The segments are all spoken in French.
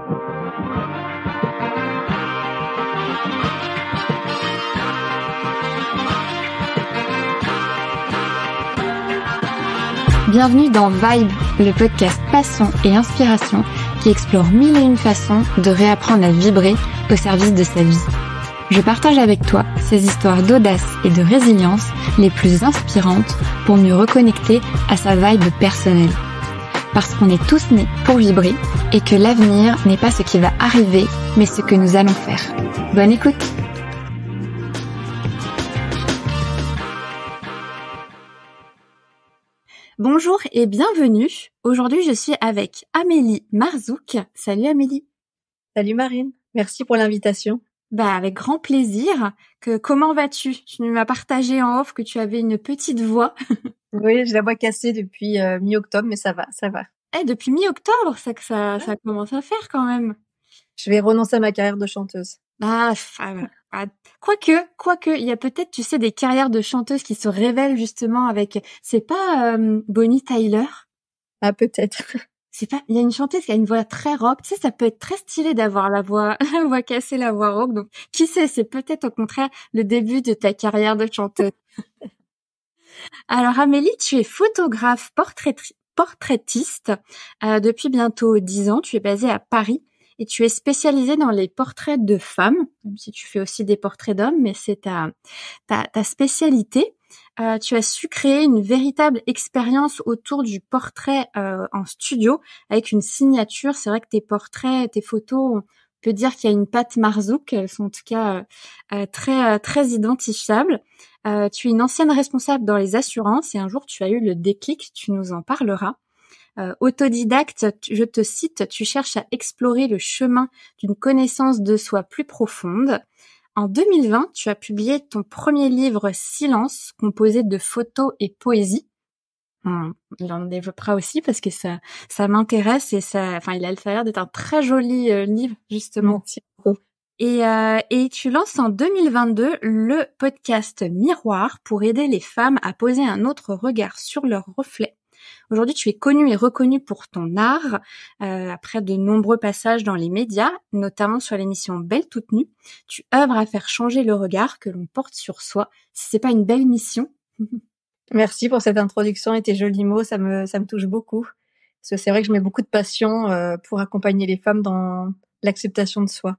Bienvenue dans Vibe, le podcast passion et inspiration qui explore mille et une façons de réapprendre à vibrer au service de sa vie. Je partage avec toi ces histoires d'audace et de résilience les plus inspirantes pour mieux reconnecter à sa vibe personnelle. Parce qu'on est tous nés pour vibrer et que l'avenir n'est pas ce qui va arriver, mais ce que nous allons faire. Bonne écoute! Bonjour et bienvenue. Aujourd'hui, je suis avec Amélie Marzouk. Salut Amélie. Salut Marine. Merci pour l'invitation. Avec grand plaisir. Comment vas-tu? Tu m'as partagé en off que tu avais une petite voix. Oui, j'ai la voix cassée depuis mi-octobre, mais ça va. Depuis mi-octobre, ça commence à faire quand même. Je vais renoncer à ma carrière de chanteuse. Quoique, il y a peut-être, tu sais, des carrières de chanteuses qui se révèlent justement avec, c'est pas Bonnie Tyler? Ah, peut-être. C'est pas, il y a une chanteuse qui a une voix très rock, tu sais, ça peut être très stylé d'avoir la voix cassée, la voix rock, donc qui sait, c'est peut-être au contraire le début de ta carrière de chanteuse. Alors Amélie, tu es photographe portraitiste depuis bientôt 10 ans, tu es basée à Paris. Et tu es spécialisée dans les portraits de femmes, même si tu fais aussi des portraits d'hommes, mais c'est ta spécialité. Tu as su créer une véritable expérience autour du portrait en studio, avec une signature. C'est vrai que tes portraits, tes photos, on peut dire qu'il y a une patte Marzouk. Elles sont en tout cas très identifiables. Tu es une ancienne responsable dans les assurances et un jour tu as eu le déclic, tu nous en parleras. Autodidacte, je te cite, tu cherches à explorer le chemin d'une connaissance de soi plus profonde. En 2020, tu as publié ton premier livre Silence, composé de photos et poésie. On en développera aussi parce que ça m'intéresse et il a l'air d'être un très joli livre, justement. Merci beaucoup. Et tu lances en 2022 le podcast Miroir pour aider les femmes à poser un autre regard sur leur reflet. Aujourd'hui, tu es connue et reconnue pour ton art, après de nombreux passages dans les médias, notamment sur l'émission Belle toute nue. Tu œuvres à faire changer le regard que l'on porte sur soi. Si c'est pas une belle mission. Merci pour cette introduction et tes jolis mots, ça me touche beaucoup. Parce que c'est vrai que je mets beaucoup de passion pour accompagner les femmes dans l'acceptation de soi.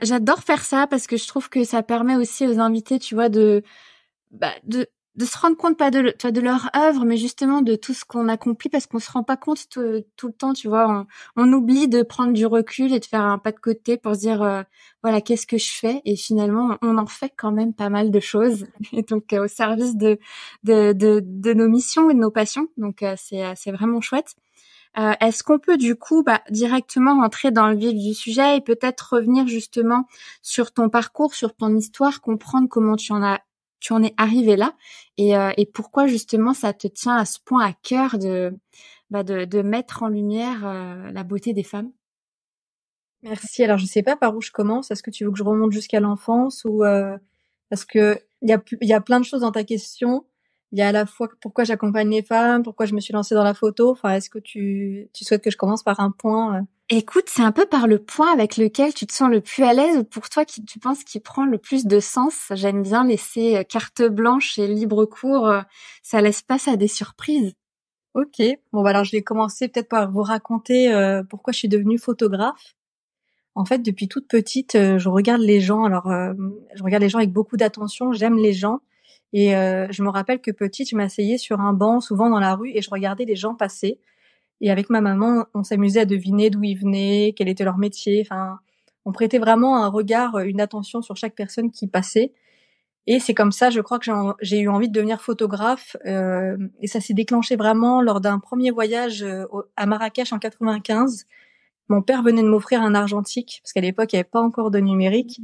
J'adore faire ça parce que je trouve que ça permet aussi aux invités, tu vois, de se rendre compte pas de leur œuvre, mais justement de tout ce qu'on accomplit, parce qu'on se rend pas compte tout le temps, tu vois, on oublie de prendre du recul et de faire un pas de côté pour se dire voilà, qu'est-ce que je fais, et finalement on en fait quand même pas mal de choses, et donc au service de nos missions et de nos passions, donc c'est vraiment chouette. Est-ce qu'on peut du coup directement rentrer dans le vif du sujet et peut-être revenir justement sur ton parcours, sur ton histoire, comprendre comment tu en es arrivé là et pourquoi justement ça te tient à ce point à cœur de mettre en lumière la beauté des femmes? Merci. Alors, je sais pas par où je commence. Est-ce que tu veux que je remonte jusqu'à l'enfance ou parce que il y a plein de choses dans ta question. Il y a à la fois pourquoi j'accompagne les femmes, pourquoi je me suis lancée dans la photo. Enfin, est-ce que tu souhaites que je commence par un point Écoute, c'est un peu par le point avec lequel tu te sens le plus à l'aise ou pour toi qui tu penses qui prend le plus de sens. J'aime bien laisser carte blanche et libre cours. Ça laisse place à des surprises. Ok. Bon, alors je vais commencer peut-être par vous raconter pourquoi je suis devenue photographe. En fait, depuis toute petite, je regarde les gens. Alors, je regarde les gens avec beaucoup d'attention. J'aime les gens. Et je me rappelle que petite, je m'asseyais sur un banc, souvent dans la rue, et je regardais les gens passer. Et avec ma maman, on s'amusait à deviner d'où ils venaient, quel était leur métier. Enfin, on prêtait vraiment un regard, une attention sur chaque personne qui passait. Et c'est comme ça, je crois que j'ai eu envie de devenir photographe. Et ça s'est déclenché vraiment lors d'un premier voyage à Marrakech en 95. Mon père venait de m'offrir un argentique, parce qu'à l'époque, il n'y avait pas encore de numérique.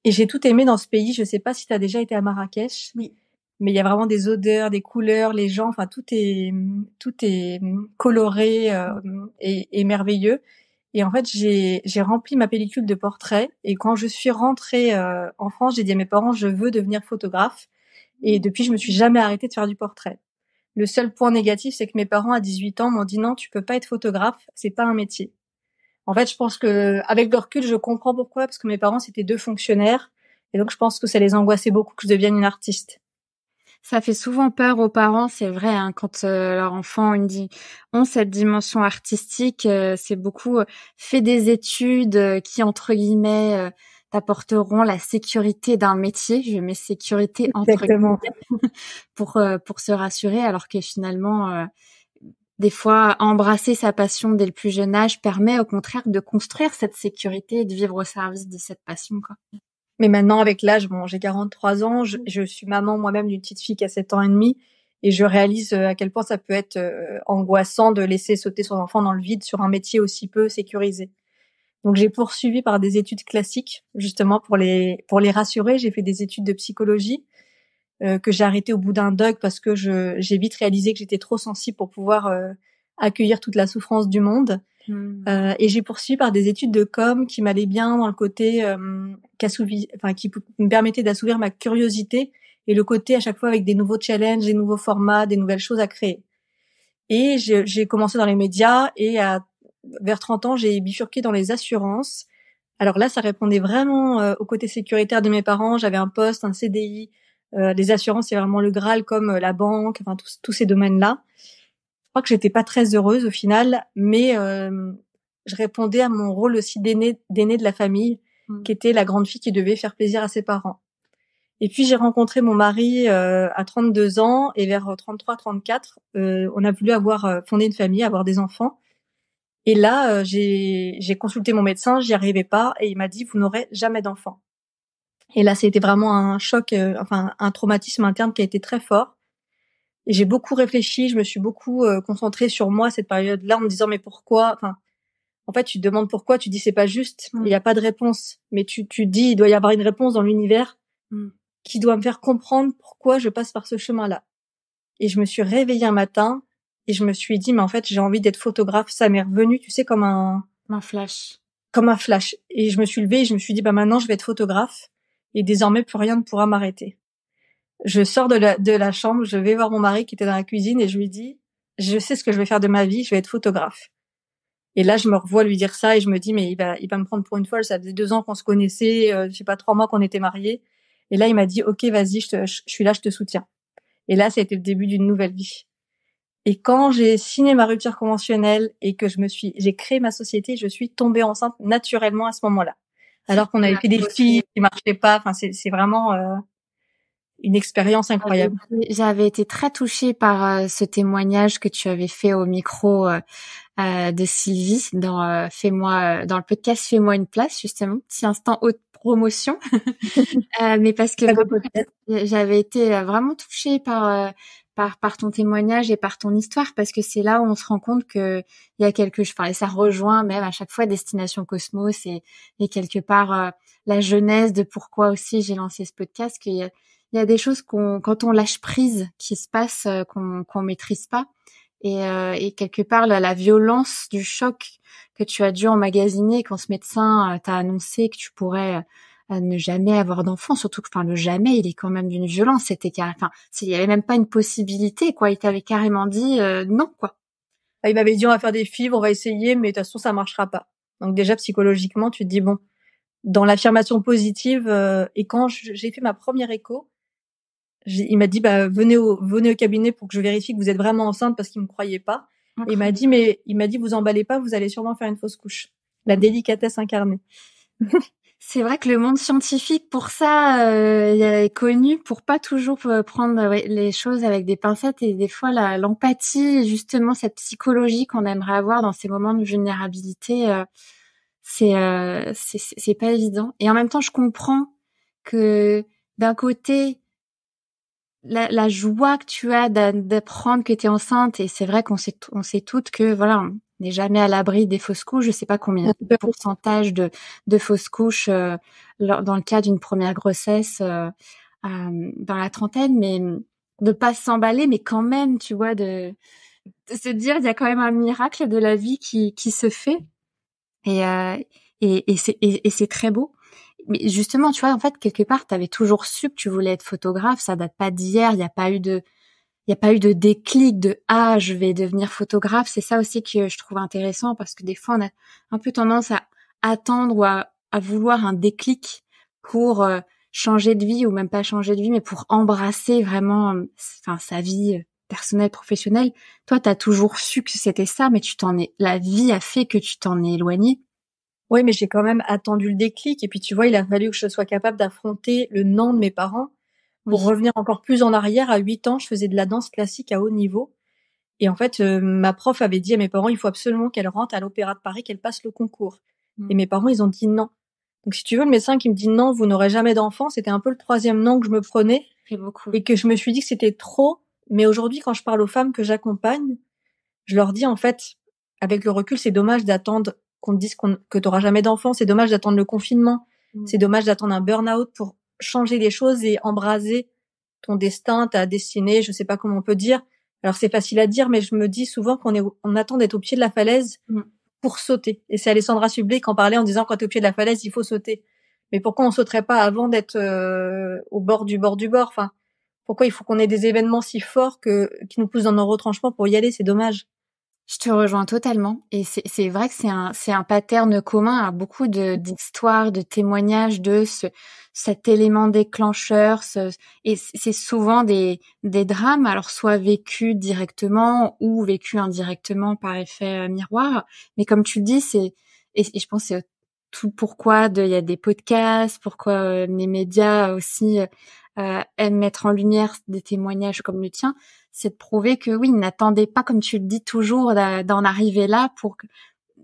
Et j'ai tout aimé dans ce pays. Je sais pas si tu as déjà été à Marrakech. Oui. Mais il y a vraiment des odeurs, des couleurs, les gens, enfin tout est coloré et merveilleux. Et en fait, j'ai rempli ma pellicule de portraits. Et quand je suis rentrée en France, j'ai dit à mes parents, je veux devenir photographe. Et depuis, je me suis jamais arrêtée de faire du portrait. Le seul point négatif, c'est que mes parents à 18 ans m'ont dit non, tu peux pas être photographe, c'est pas un métier. En fait, je pense que avec le recul, je comprends pourquoi, parce que mes parents c'était 2 fonctionnaires et donc je pense que ça les angoissait beaucoup que je devienne une artiste. Ça fait souvent peur aux parents, c'est vrai, hein, quand leur enfant ont cette dimension artistique. C'est beaucoup fait des études qui, entre guillemets, t'apporteront la sécurité d'un métier. Je mets sécurité entre Exactement. guillemets pour se rassurer, alors que finalement, des fois, embrasser sa passion dès le plus jeune âge permet au contraire de construire cette sécurité et de vivre au service de cette passion, quoi. Mais maintenant, avec l'âge, bon, j'ai 43 ans, je suis maman moi-même d'une petite fille qui a 7 ans et demi, et je réalise à quel point ça peut être angoissant de laisser sauter son enfant dans le vide sur un métier aussi peu sécurisé. Donc j'ai poursuivi par des études classiques, justement pour les rassurer. J'ai fait des études de psychologie que j'ai arrêté au bout d'un dog parce que j'ai vite réalisé que j'étais trop sensible pour pouvoir accueillir toute la souffrance du monde. Et j'ai poursuivi par des études de com qui m'allaient bien dans le côté qui me permettait d'assouvir ma curiosité et le côté à chaque fois avec des nouveaux challenges, des nouveaux formats, des nouvelles choses à créer. Et j'ai commencé dans les médias et vers 30 ans, j'ai bifurqué dans les assurances. Alors là, ça répondait vraiment au côté sécuritaire de mes parents. J'avais un poste, un CDI. Les assurances, c'est vraiment le Graal comme la banque, enfin tous ces domaines-là. Je crois que j'étais pas très heureuse au final, mais je répondais à mon rôle aussi d'aînée de la famille, qui était la grande fille qui devait faire plaisir à ses parents. Et puis j'ai rencontré mon mari à 32 ans et vers 33-34, on a voulu fonder une famille, avoir des enfants. Et là, j'ai consulté mon médecin, j'y arrivais pas et il m'a dit vous n'aurez jamais d'enfants. Et là, c'était vraiment un choc, un traumatisme interne qui a été très fort. Et j'ai beaucoup réfléchi, je me suis beaucoup concentrée sur moi cette période-là en me disant mais pourquoi en fait, tu te demandes pourquoi, tu dis c'est pas juste, il y a pas de réponse, mais tu dis il doit y avoir une réponse dans l'univers qui doit me faire comprendre pourquoi je passe par ce chemin-là. Et je me suis réveillée un matin et je me suis dit mais en fait, j'ai envie d'être photographe, ça m'est revenu, tu sais Un flash. comme un flash. Et je me suis levée et je me suis dit bah maintenant je vais être photographe et désormais plus rien ne pourra m'arrêter. Je sors de la chambre, je vais voir mon mari qui était dans la cuisine et je lui dis je sais ce que je vais faire de ma vie, je vais être photographe. Et là, je me revois lui dire ça et je me dis, mais il va me prendre pour une folle. Ça faisait 2 ans qu'on se connaissait, je sais pas, 3 mois qu'on était mariés. Et là, il m'a dit, OK, vas-y, je suis là, je te soutiens. Et là, ça a été le début d'une nouvelle vie. Et quand j'ai signé ma rupture conventionnelle et que j'ai créé ma société, je suis tombée enceinte naturellement à ce moment-là. Alors qu'on avait fait des filles qui marchaient pas. Enfin, c'est vraiment une expérience incroyable. J'avais été très touchée par ce témoignage que tu avais fait au micro de Sylvie dans dans le podcast Fais-moi une place, justement, petit instant haute promotion. Mais parce que j'avais été vraiment touchée par ton témoignage et par ton histoire, parce que c'est là où on se rend compte que il y a quelque chose, enfin, et ça rejoint même à chaque fois Destination Cosmos et quelque part la genèse de pourquoi aussi j'ai lancé ce podcast, qu'il y a des choses quand on lâche prise, qui se passent, qu'on maîtrise pas. Et quelque part, la violence du choc que tu as dû emmagasiner quand ce médecin t'a annoncé que tu pourrais ne jamais avoir d'enfant, surtout que, enfin, le jamais, il est quand même d'une violence. Il y avait même pas une possibilité, quoi. Il t'avait carrément dit non, quoi. Il m'avait dit on va faire des fibres, on va essayer, mais de toute façon ça marchera pas. Donc déjà psychologiquement, tu te dis bon, dans l'affirmation positive. Et quand j'ai fait ma première écho, il m'a dit bah venez au cabinet pour que je vérifie que vous êtes vraiment enceinte parce qu'il me croyait pas. Et il m'a dit vous emballez pas, vous allez sûrement faire une fausse couche. La délicatesse incarnée. C'est vrai que le monde scientifique pour ça est connu pour pas toujours prendre les choses avec des pincettes, et des fois l'empathie, justement cette psychologie qu'on aimerait avoir dans ces moments de vulnérabilité, c'est pas évident. Et en même temps, je comprends que d'un côté la joie que tu as d'apprendre que tu es enceinte, et c'est vrai qu'on sait toutes que voilà, on n'est jamais à l'abri des fausses couches. Je sais pas combien de pourcentage de fausses couches dans le cas d'une première grossesse dans la trentaine, mais de pas s'emballer, mais quand même, tu vois, de se dire il y a quand même un miracle de la vie qui se fait, et c'est très beau. Mais justement, tu vois, en fait, quelque part, tu avais toujours su que tu voulais être photographe. Ça date pas d'hier. Il n'y a pas eu il y a pas eu de déclic de ah je vais devenir photographe. C'est ça aussi que je trouve intéressant parce que des fois on a un peu tendance à attendre ou à vouloir un déclic pour changer de vie ou même pas changer de vie mais pour embrasser vraiment enfin sa vie personnelle professionnelle. Toi t'as toujours su que c'était ça mais la vie a fait que tu t'en es éloigné. Oui, mais j'ai quand même attendu le déclic et puis tu vois, il a fallu que je sois capable d'affronter le non de mes parents pour Oui. revenir encore plus en arrière. À 8 ans, je faisais de la danse classique à haut niveau et en fait, ma prof avait dit à mes parents: «Il faut absolument qu'elle rentre à l'Opéra de Paris, qu'elle passe le concours» et mes parents, ils ont dit: «Non». Donc si tu veux, le médecin qui me dit: «Non, vous n'aurez jamais d'enfant», c'était un peu le 3e non que je me prenais C'est beaucoup. et que je me suis dit que c'était trop. Mais aujourd'hui, quand je parle aux femmes que j'accompagne, je leur dis en fait, avec le recul, c'est dommage d'attendre qu'on te dise que tu auras jamais d'enfant, c'est dommage d'attendre le confinement, c'est dommage d'attendre un burn-out pour changer les choses et embraser ton destin, ta destinée, je sais pas comment on peut dire. Alors c'est facile à dire, mais je me dis souvent on attend d'être au pied de la falaise pour sauter. Et c'est Alessandra Sublet qui en parlait en disant quand t'es au pied de la falaise, il faut sauter. Mais pourquoi on sauterait pas avant d'être au bord du bord du bord? Enfin, pourquoi il faut qu'on ait des événements si forts qui nous poussent dans nos retranchements pour y aller? C'est dommage. Je te rejoins totalement et c'est vrai que c'est un pattern commun à beaucoup d'histoires, de témoignages de cet élément déclencheur et c'est souvent des drames alors soit vécus directement ou vécus indirectement par effet miroir mais comme tu le dis et je pense que c'est tout pourquoi il y a des podcasts, pourquoi les médias aussi aiment mettre en lumière des témoignages comme le tien, c'est de prouver que oui, n'attendez pas, comme tu le dis toujours, d'en arriver là pour que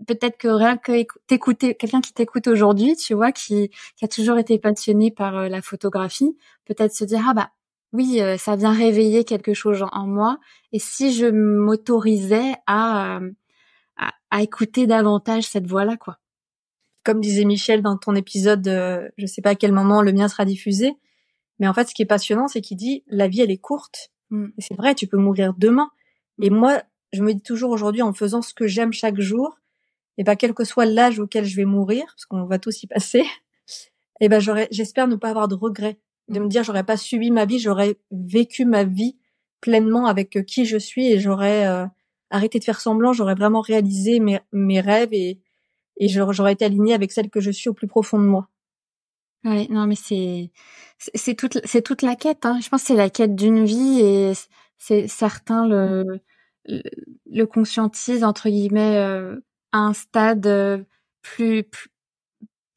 peut-être que rien que t'écouter, quelqu'un qui t'écoute aujourd'hui, tu vois, qui a toujours été passionné par la photographie, peut-être se dire, ah bah, oui, ça vient réveiller quelque chose en moi. Et si je m'autorisais à écouter davantage cette voix-là, quoi. Comme disait Michel dans ton épisode, je sais pas à quel moment le mien sera diffusé, mais en fait, ce qui est passionnant, c'est qu'il dit la vie, elle est courte. Et c'est vrai, tu peux mourir demain. Et moi, je me dis toujours aujourd'hui, en faisant ce que j'aime chaque jour, et ben quel que soit l'âge auquel je vais mourir, parce qu'on va tous y passer, et ben j'espère ne pas avoir de regrets, de me dire j'aurais pas subi ma vie, j'aurais vécu ma vie pleinement avec qui je suis et j'aurais arrêté de faire semblant, j'aurais vraiment réalisé mes rêves et j'aurais été alignée avec celle que je suis au plus profond de moi. Ouais, non, mais c'est toute la quête, hein. Je pense que c'est la quête d'une vie et c'est certains le, le conscientisent entre guillemets à un stade plus, plus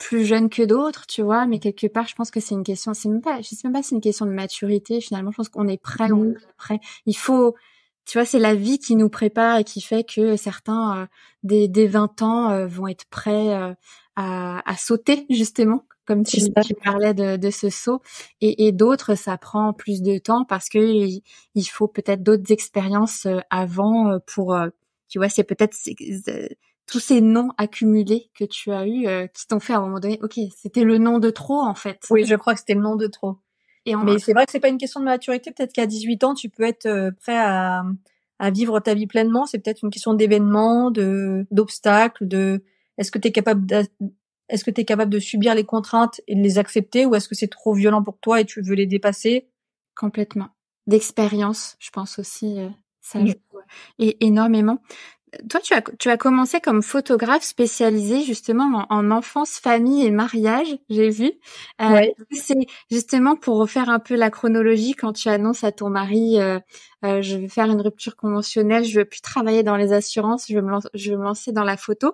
plus jeune que d'autres, tu vois, mais quelque part, je pense que c'est une question, c'est même pas, je sais même pas si c'est une question de maturité, finalement, je pense qu'on est prêt ou on est pas prêt. Il faut, tu vois, c'est la vie qui nous prépare et qui fait que certains, des 20 ans, vont être prêts à sauter, justement, comme C'est ça. tu parlais de ce saut, et d'autres, ça prend plus de temps parce que il faut peut-être d'autres expériences avant pour, tu vois, c'est peut-être tous ces noms accumulés que tu as eus qui t'ont fait à un moment donné, ok, c'était le nom de trop en fait. Oui, je crois que c'était le nom de trop. Et Mais c'est vrai que c'est pas une question de maturité. Peut-être qu'à 18 ans, tu peux être prêt à vivre ta vie pleinement. C'est peut-être une question d'événements, d'obstacles, est-ce que tu es capable est-ce que tu es capable de subir les contraintes et de les accepter ou est-ce que c'est trop violent pour toi et tu veux les dépasser? complètement. D'expérience, je pense aussi, ça joue énormément. Toi, tu as commencé comme photographe spécialisé justement en enfance, famille et mariage, j'ai vu. Ouais. C'est justement pour refaire un peu la chronologie quand tu annonces à ton mari, je vais faire une rupture conventionnelle, je veux plus travailler dans les assurances, je veux me lancer dans la photo.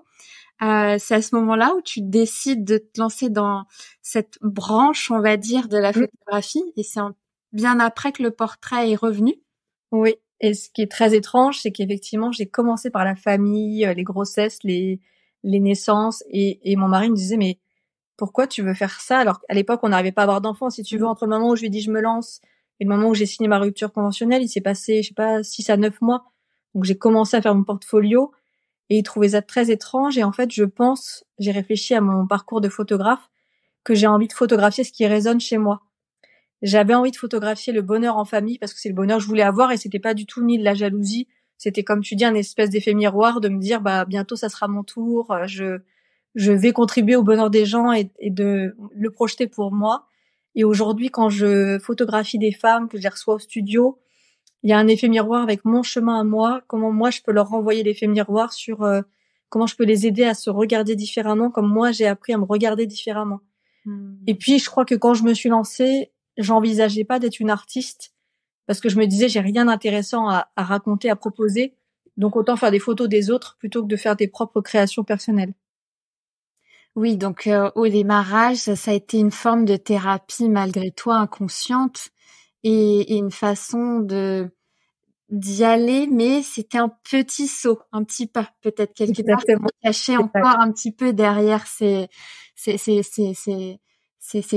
C'est à ce moment-là où tu décides de te lancer dans cette branche, on va dire, de la photographie, et c'est bien après que le portrait est revenu. Oui. Et ce qui est très étrange, c'est qu'effectivement, j'ai commencé par la famille, les grossesses, les naissances, et mon mari me disait, mais pourquoi tu veux faire ça? Alors qu'à l'époque, on n'arrivait pas à avoir d'enfants. Si tu veux, entre le moment où je lui ai dit je me lance et le moment où j'ai signé ma rupture conventionnelle, il s'est passé, je sais pas, 6 à 9 mois. Donc j'ai commencé à faire mon portfolio et il trouvait ça très étrange. Et en fait, je pense, j'ai réfléchi à mon parcours de photographe, que j'ai envie de photographier ce qui résonne chez moi. J'avais envie de photographier le bonheur en famille parce que c'est le bonheur que je voulais avoir et c'était pas du tout ni de la jalousie. C'était comme tu dis, un espèce d'effet miroir de me dire, bah, bientôt ça sera mon tour. Je vais contribuer au bonheur des gens et de le projeter pour moi. Et aujourd'hui, quand je photographie des femmes, que je les reçois au studio, Il y a un effet miroir avec mon chemin à moi, comment moi je peux leur renvoyer l'effet miroir sur comment je peux les aider à se regarder différemment, comme moi j'ai appris à me regarder différemment. Et Mmh. puis je crois que quand je me suis lancée, j'envisageais pas d'être une artiste parce que je me disais j'ai rien d'intéressant à raconter, à proposer, donc autant faire des photos des autres plutôt que de faire des propres créations personnelles. Oui, donc au démarrage, ça a été une forme de thérapie malgré toi inconsciente et une façon de d'y aller, mais c'était un petit saut, un petit pas, peut-être quelque part, qui Exactement. se cachait Exact. encore un petit peu derrière ces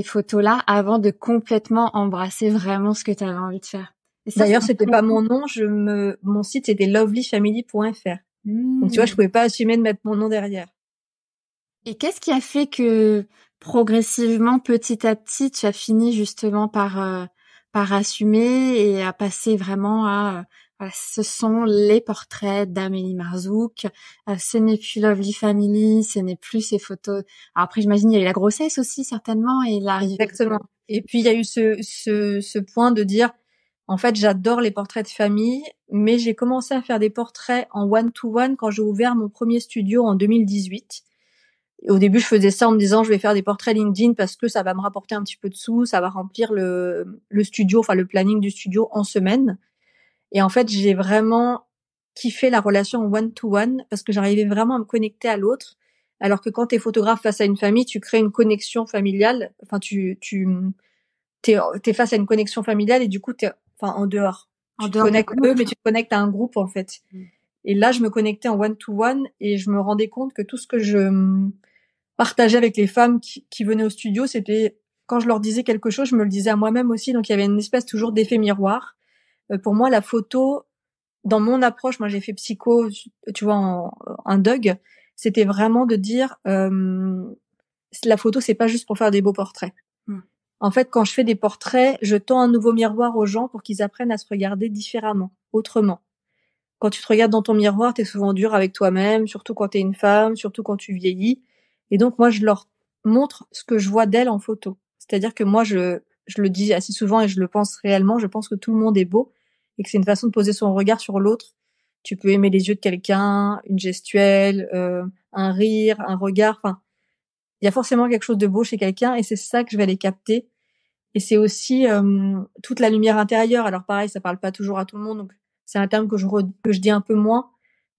photos-là avant de complètement embrasser vraiment ce que tu avais envie de faire. Et ça, c'est D'ailleurs, c'était pas intéressant. mon nom, mon site c'était lovelyfamily.fr. Donc tu vois, je Mmh. pouvais pas assumer de mettre mon nom derrière. Et qu'est-ce qui a fait que progressivement, petit à petit, tu as fini justement par assumer et à passer vraiment à voilà, ce sont les portraits d'Amélie Marzouk, ce n'est plus Lovely Family, ce n'est plus ces photos. Alors après, j'imagine il y a eu la grossesse aussi certainement et l'arrivée. Exactement. Et puis il y a eu ce point de dire, en fait, j'adore les portraits de famille, mais j'ai commencé à faire des portraits en one-to-one quand j'ai ouvert mon premier studio en 2018. Et au début, je faisais ça en me disant, je vais faire des portraits LinkedIn parce que ça va me rapporter un petit peu de sous, ça va remplir le studio, enfin le planning du studio en semaine. Et en fait, j'ai vraiment kiffé la relation one-to-one parce que j'arrivais vraiment à me connecter à l'autre. Alors que quand tu es photographe face à une famille, tu crées une connexion familiale. Enfin, t'es face à une connexion familiale et du coup, enfin, en dehors. En Tu te dehors du connectes à eux, groupe. mais tu te connectes à un groupe, en fait. Et là, je me connectais en one-to-one et je me rendais compte que tout ce que je partageais avec les femmes qui venaient au studio, c'était quand je leur disais quelque chose, je me le disais à moi-même aussi. Donc, il y avait une espèce toujours d'effet miroir. Pour moi, la photo, dans mon approche, moi j'ai fait psycho, tu vois, un Doug, c'était vraiment de dire la photo c'est pas juste pour faire des beaux portraits. Mm. En fait, quand je fais des portraits, je tends un nouveau miroir aux gens pour qu'ils apprennent à se regarder différemment, autrement. Quand tu te regardes dans ton miroir, t'es souvent dur avec toi-même, surtout quand t'es une femme, surtout quand tu vieillis. Et donc moi, je leur montre ce que je vois d'elles en photo. C'est-à-dire que moi, je le dis assez souvent et je le pense réellement, je pense que tout le monde est beau et que c'est une façon de poser son regard sur l'autre. Tu peux aimer les yeux de quelqu'un, une gestuelle, un rire, un regard. Enfin, il y a forcément quelque chose de beau chez quelqu'un et c'est ça que je vais aller capter. Et c'est aussi toute la lumière intérieure. Alors pareil, ça parle pas toujours à tout le monde, donc c'est un terme que je dis un peu moins,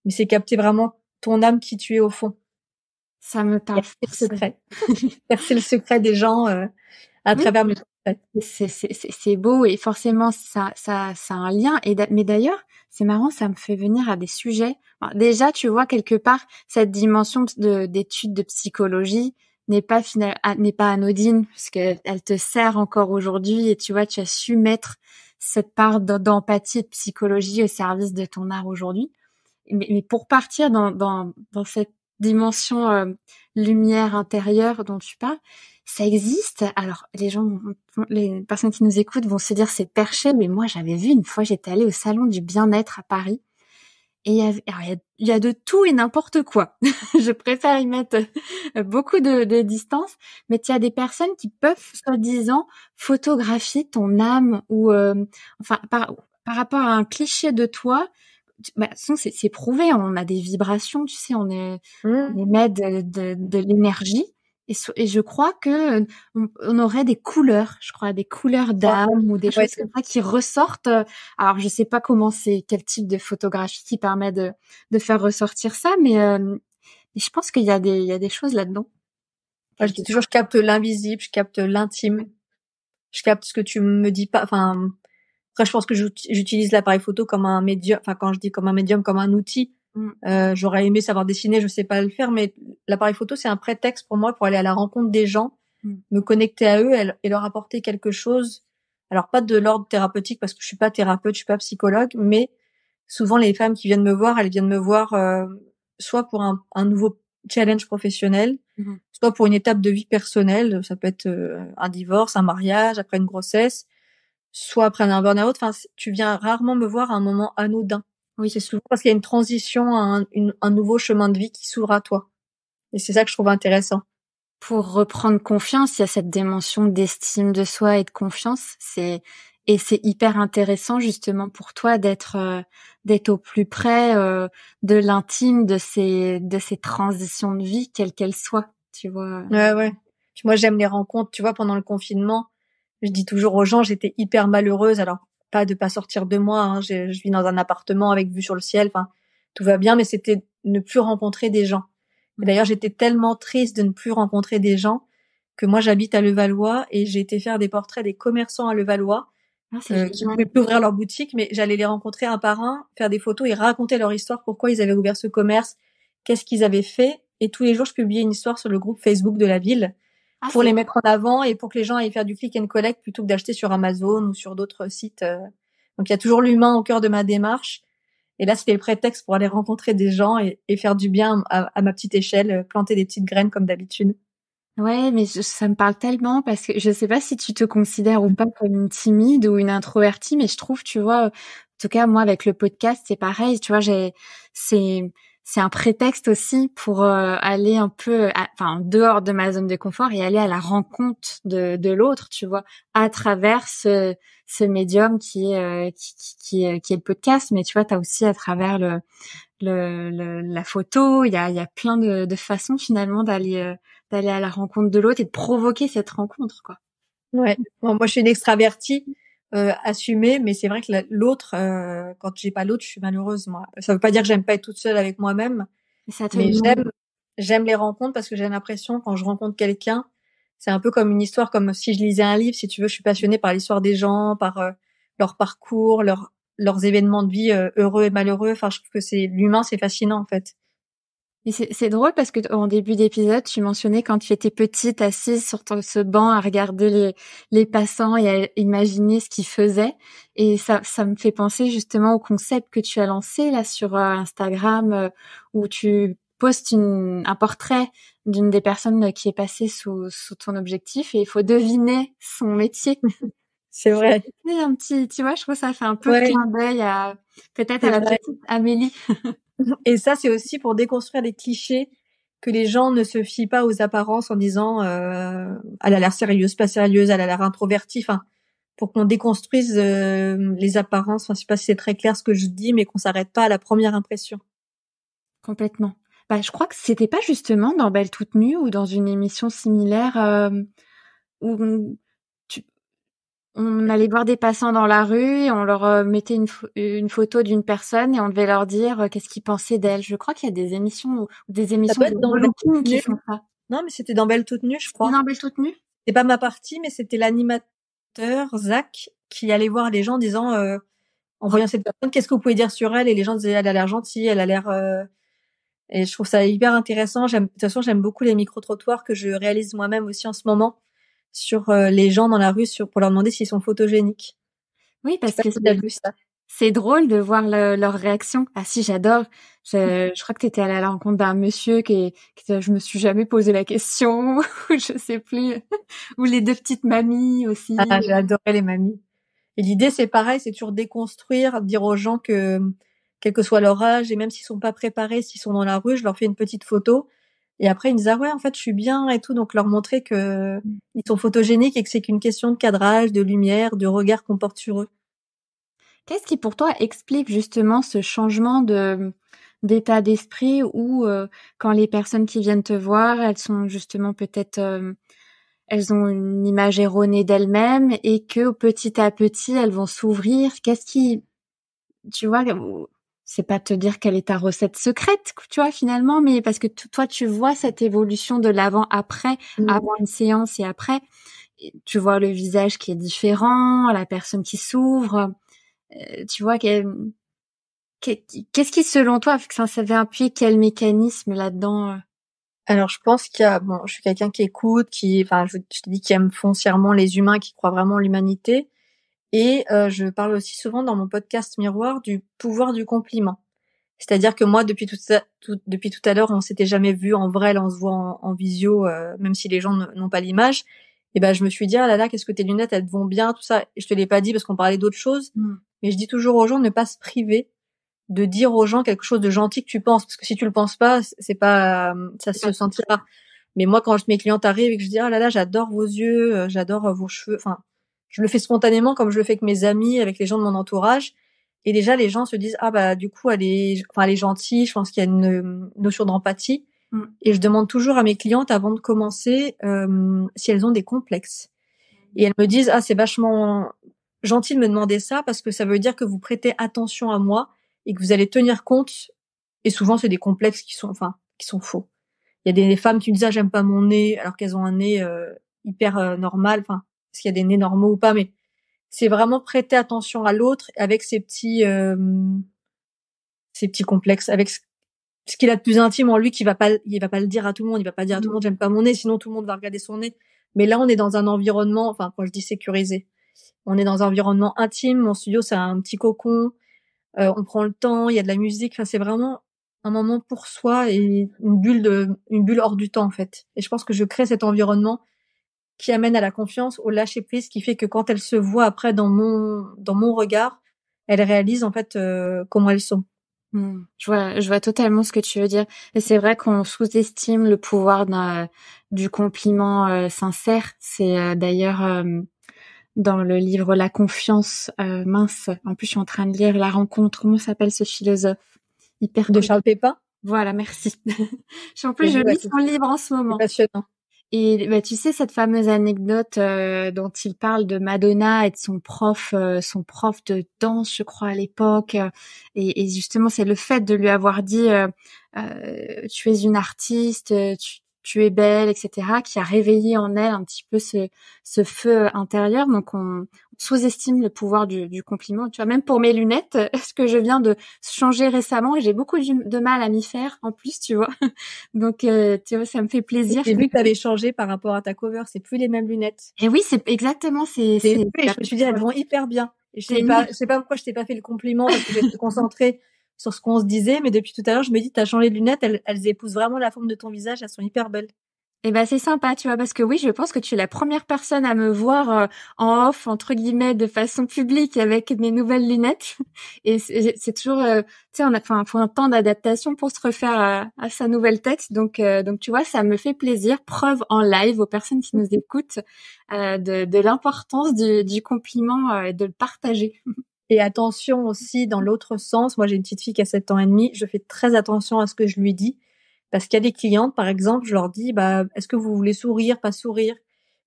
mais c'est capter vraiment ton âme qui tu es au fond. Ça me Et parle c'est le forcément. secret. Percer le secret des gens à Oui, travers mes portraits. c'est beau et forcément ça a un lien. Mais d'ailleurs, c'est marrant, ça me fait venir à des sujets. Alors, déjà, tu vois quelque part cette dimension d'études de psychologie n'est pas anodine parce que elle te sert encore aujourd'hui et tu vois, tu as su mettre cette part d'empathie et de psychologie au service de ton art aujourd'hui. Mais pour partir dans cette dimension lumière intérieure dont tu parles, ça existe. Alors les personnes qui nous écoutent vont se dire c'est perché, mais moi j'avais vu une fois, j'étais allée au salon du bien-être à Paris et il y a de tout et n'importe quoi. Je préfère y mettre beaucoup de distance, mais il y a des personnes qui peuvent soi-disant photographier ton âme ou enfin par rapport à un cliché de toi. Bah, de toute façon, c'est prouvé, on a des vibrations, tu sais, on Mmh. émet de l'énergie. Et je crois que on aurait des couleurs, je crois, des couleurs Ouais, d'âme ou des ouais, choses comme ça qui ressortent. Alors, je sais pas comment c'est, quel type de photographie qui permet de faire ressortir ça, mais je pense il y a des choses là-dedans. moi, je dis toujours, je capte l'invisible, je capte l'intime, je capte ce que tu me dis pas. Enfin, après, je pense que j'utilise l'appareil photo comme un médium. Enfin, quand je dis comme un médium, comme un outil. Mm. J'aurais aimé savoir dessiner, je sais pas le faire, mais l'appareil photo, c'est un prétexte pour moi pour aller à la rencontre des gens, Mm. me connecter à eux et leur apporter quelque chose. Alors, pas de l'ordre thérapeutique parce que je suis pas thérapeute, je suis pas psychologue, mais souvent les femmes qui viennent me voir, elles viennent me voir soit pour un nouveau challenge professionnel, Mhm. soit pour une étape de vie personnelle. Ça peut être un divorce, un mariage, après une grossesse, soit après un burn-out. Enfin, tu viens rarement me voir à un moment anodin. C'est Oui. souvent parce qu'il y a une transition à un nouveau chemin de vie qui s'ouvre à toi. Et c'est ça que je trouve intéressant. Pour reprendre confiance, il y a cette dimension d'estime de soi et de confiance. Et c'est hyper intéressant justement pour toi d'être au plus près de l'intime de ces transitions de vie, quelles qu'elles soient, tu vois. Ouais. Puis moi, j'aime les rencontres. Tu vois, pendant le confinement, je dis toujours aux gens, j'étais hyper malheureuse. Alors, pas de pas sortir de moi, hein. Je vis dans un appartement avec vue sur le ciel. Enfin, tout va bien, mais c'était ne plus rencontrer des gens. Et d'ailleurs, j'étais tellement triste de ne plus rencontrer des gens que moi, j'habite à Levallois et j'ai été faire des portraits des commerçants à Levallois Ah, c'est qui génial. pouvaient plus ouvrir leur boutique, mais j'allais les rencontrer un par un, faire des photos et raconter leur histoire, pourquoi ils avaient ouvert ce commerce, qu'est-ce qu'ils avaient fait. Et tous les jours, je publiais une histoire sur le groupe Facebook de la ville Ah, pour les mettre en avant et pour que les gens aillent faire du click and collect plutôt que d'acheter sur Amazon ou sur d'autres sites. Donc, il y a toujours l'humain au cœur de ma démarche. Et là, c'était le prétexte pour aller rencontrer des gens et faire du bien à ma petite échelle, planter des petites graines comme d'habitude. Ouais, mais ça me parle tellement parce que je sais pas si tu te considères ou pas comme une timide ou une introvertie, mais je trouve, tu vois, en tout cas, moi, avec le podcast, c'est pareil, tu vois, c'est, c'est un prétexte aussi pour aller un peu, enfin, dehors de ma zone de confort et aller à la rencontre de l'autre, tu vois, à travers ce médium qui est le podcast, mais tu vois, t'as aussi à travers la photo, il y a plein de façons finalement d'aller à la rencontre de l'autre et de provoquer cette rencontre, quoi. Ouais. Bon, moi, je suis une extravertie assumée, mais c'est vrai que l'autre, quand j'ai pas l'autre, je suis malheureuse, moi. Ça veut pas dire que j'aime pas être toute seule avec moi-même, Et ça te mais demande. j'aime les rencontres parce que j'ai l'impression quand je rencontre quelqu'un, c'est un peu comme une histoire, comme si je lisais un livre. Si tu veux, je suis passionnée par l'histoire des gens, par leur parcours, leurs événements de vie heureux et malheureux. Enfin, je trouve que c'est l'humain, c'est fascinant en fait. Et c'est drôle parce que en début d'épisode, tu mentionnais quand tu étais petite, assise sur ce banc à regarder les passants et à imaginer ce qu'ils faisaient. Et ça me fait penser justement au concept que tu as lancé là sur Instagram, où tu postes un portrait d'une des personnes qui est passée sous ton objectif et il faut deviner son métier. C'est vrai. C'est un petit, tu vois, je trouve que ça fait un peu Ouais, clin d'œil à peut-être à c'est la vrai. petite Amélie. Et ça, c'est aussi pour déconstruire les clichés que les gens ne se fient pas aux apparences en disant elle a l'air sérieuse, pas sérieuse, elle a l'air introvertie. Enfin, pour qu'on déconstruise les apparences. Enfin, je sais pas si c'est très clair ce que je dis, mais qu'on s'arrête pas à la première impression. Complètement. Bah, je crois que c'était pas justement dans Belle toute nue ou dans une émission similaire où tu- on allait voir des passants dans la rue et on leur mettait une photo d'une personne et on devait leur dire qu'est-ce qu'ils pensaient d'elle. Je crois qu'il y a des émissions ou des Ça émissions peut de être dans Belle relooking toute qui nue. font ça. Non, mais c'était dans Belle toute nue, je C'est crois. dans Belle toute nue? C'est pas ma partie, mais c'était l'animateur Zach qui allait voir les gens en disant en voyant cette personne, qu'est-ce que vous pouvez dire sur elle? Et les gens disaient elle a l'air gentille, elle a l'air et je trouve ça hyper intéressant. De toute façon, j'aime beaucoup les micro-trottoirs que je réalise moi-même aussi en ce moment sur les gens dans la rue pour leur demander s'ils sont photogéniques. Oui, Je sais parce pas que si t'as vu ça. c'est drôle de voir leur réaction. Ah si, j'adore. Je crois que tu étais allée à la rencontre d'un monsieur je me suis jamais posé la question, ou je sais plus, ou les deux petites mamies aussi. Ah, j'ai adoré les mamies. Et l'idée, c'est pareil, c'est toujours déconstruire, dire aux gens que, quel que soit leur âge, et même s'ils sont pas préparés, s'ils sont dans la rue, je leur fais une petite photo. Et après, ils me disent, ah ouais, en fait, je suis bien et tout. Donc, leur montrer que ils sont photogéniques et que c'est qu'une question de cadrage, de lumière, de regard qu'on porte sur eux. Qu'est-ce qui pour toi explique justement ce changement d'état d'esprit où quand les personnes qui viennent te voir, elles sont justement peut-être elles ont une image erronée d'elles-mêmes et que petit à petit elles vont s'ouvrir. Qu'est-ce qui, tu vois, c'est pas te dire quelle est ta recette secrète, tu vois, finalement, mais parce que toi, tu vois cette évolution de l'avant-après, Mm. avant une séance et après. Et tu vois le visage qui est différent, la personne qui s'ouvre. Tu vois, qu'est-ce qui, selon toi, ça avait appuyé quel mécanisme là-dedans? Alors, je pense bon, je suis quelqu'un qui écoute, enfin, je te dis, qui aime foncièrement les humains, qui croit vraiment en l'humanité. Et je parle aussi souvent dans mon podcast Miroir du pouvoir du compliment. C'est-à-dire que moi, depuis tout à l'heure, on s'était jamais vu en vrai, là, on se voit en visio, même si les gens n'ont pas l'image. Et ben, je me suis dit, ah là là, qu'est-ce que tes lunettes, elles te vont bien, tout ça. Et je te l'ai pas dit parce qu'on parlait d'autres choses. Hmm. Mais je dis toujours aux gens de ne pas se priver de dire aux gens quelque chose de gentil que tu penses. Parce que si tu le penses pas, c'est pas, ça se sentira. Mais moi, quand mes clientes arrivent et que je dis, ah là là, j'adore vos yeux, j'adore vos cheveux, enfin, je le fais spontanément comme je le fais avec mes amis, avec les gens de mon entourage. Et déjà, les gens se disent, ah bah du coup, elle est gentille. Je pense qu'il y a une notion d'empathie. Et je demande toujours à mes clientes avant de commencer si elles ont des complexes. Et elles me disent, ah c'est vachement gentil de me demander ça parce que ça veut dire que vous prêtez attention à moi et que vous allez tenir compte. Et souvent, c'est des complexes qui sont faux. Il y a des femmes qui me disent, ah j'aime pas mon nez, alors qu'elles ont un nez hyper normal. Enfin, est-ce qu'il y a des nez normaux ou pas, mais c'est vraiment prêter attention à l'autre avec ses petits complexes, avec ce qu'il a de plus intime en lui, il va pas le dire à tout le monde. Il va pas dire à tout le monde, j'aime pas mon nez, sinon tout le monde va regarder son nez. Mais là, on est dans un environnement, enfin, quand je dis sécurisé, on est dans un environnement intime. Mon studio, c'est un petit cocon. On prend le temps, il y a de la musique. Enfin, c'est vraiment un moment pour soi et une bulle hors du temps, en fait. Et je pense que je crée cet environnement qui amène à la confiance, au lâcher prise, qui fait que quand elles se voient après dans mon regard, elles réalisent, en fait, comment elles sont. Je vois totalement ce que tu veux dire. Et c'est vrai qu'on sous-estime le pouvoir du compliment sincère. C'est d'ailleurs dans le livre La confiance, mince. En plus, je suis en train de lire La rencontre. Comment s'appelle ce philosophe? Hyper De cool. Charles Pépin. Voilà, merci. Je lis son livre en ce moment. C'est passionnant. Et bah, tu sais, cette fameuse anecdote dont il parle de Madonna et de son prof de danse, je crois, à l'époque. Et justement, c'est le fait de lui avoir dit tu es une artiste, tu es belle, etc., qui a réveillé en elle un petit peu ce feu intérieur. Donc, on sous-estime le pouvoir du compliment. Tu vois, même pour mes lunettes, ce que je viens de changer récemment, et j'ai beaucoup de mal à m'y faire, en plus, tu vois. Donc, tu vois, ça me fait plaisir. J'ai vu que tu avais changé par rapport à ta cover. C'est plus les mêmes lunettes. Et oui, c'est exactement, Et je me suis dit, elles vont hyper bien. Et je sais pas pourquoi je t'ai pas fait le compliment parce que j'étais concentrée sur ce qu'on se disait, mais depuis tout à l'heure, je me dis, t'as changé de lunettes, elles épousent vraiment la forme de ton visage, elles sont hyper belles. Et ben c'est sympa, tu vois, parce que oui, je pense que tu es la première personne à me voir en off, entre guillemets, de façon publique avec mes nouvelles lunettes. Et c'est toujours, tu sais, faut un temps d'adaptation pour se refaire à sa nouvelle tête. Donc tu vois, ça me fait plaisir. Preuve en live aux personnes qui nous écoutent de l'importance du compliment et de le partager. Et attention aussi dans l'autre sens. Moi, j'ai une petite fille qui a 7 ans et demi. Je fais très attention à ce que je lui dis. Parce qu'il y a des clientes, par exemple, je leur dis, bah, est-ce que vous voulez sourire, pas sourire?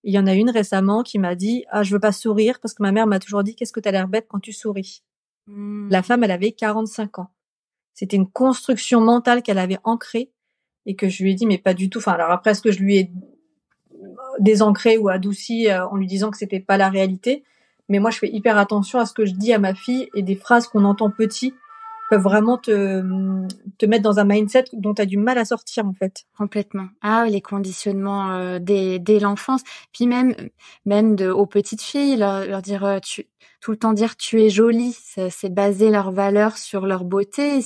Il y en a une récemment qui m'a dit, ah, je veux pas sourire parce que ma mère m'a toujours dit, qu'est-ce que t'as l'air bête quand tu souris? La femme, elle avait 45 ans. C'était une construction mentale qu'elle avait ancrée et que je lui ai dit, mais pas du tout. Enfin, alors après, est-ce que je lui ai désancré ou adouci en lui disant que c'était pas la réalité? Mais moi, je fais hyper attention à ce que je dis à ma fille et des phrases qu'on entend petit peuvent vraiment te mettre dans un mindset dont tu as du mal à sortir, en fait. Complètement. Ah, les conditionnements dès l'enfance. Puis même aux petites filles, leur dire tout le temps dire tu es jolie, c'est baser leur valeur sur leur beauté.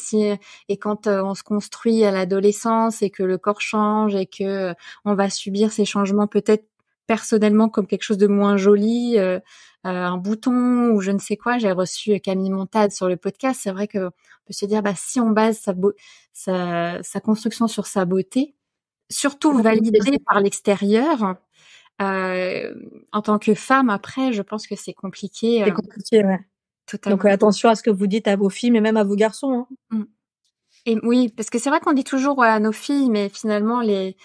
Et quand on se construit à l'adolescence et que le corps change et que on va subir ces changements peut-être personnellement comme quelque chose de moins joli, un bouton ou je ne sais quoi. J'ai reçu Camille Montade sur le podcast. C'est vrai que on peut se dire, bah, si on base sa construction sur sa beauté, surtout validée par l'extérieur, en tant que femme, après, je pense que c'est compliqué. C'est compliqué, ouais. Totalement. Donc, attention à ce que vous dites à vos filles, mais même à vos garçons. Hein. Et oui, parce que c'est vrai qu'on dit toujours à nos filles, mais finalement, les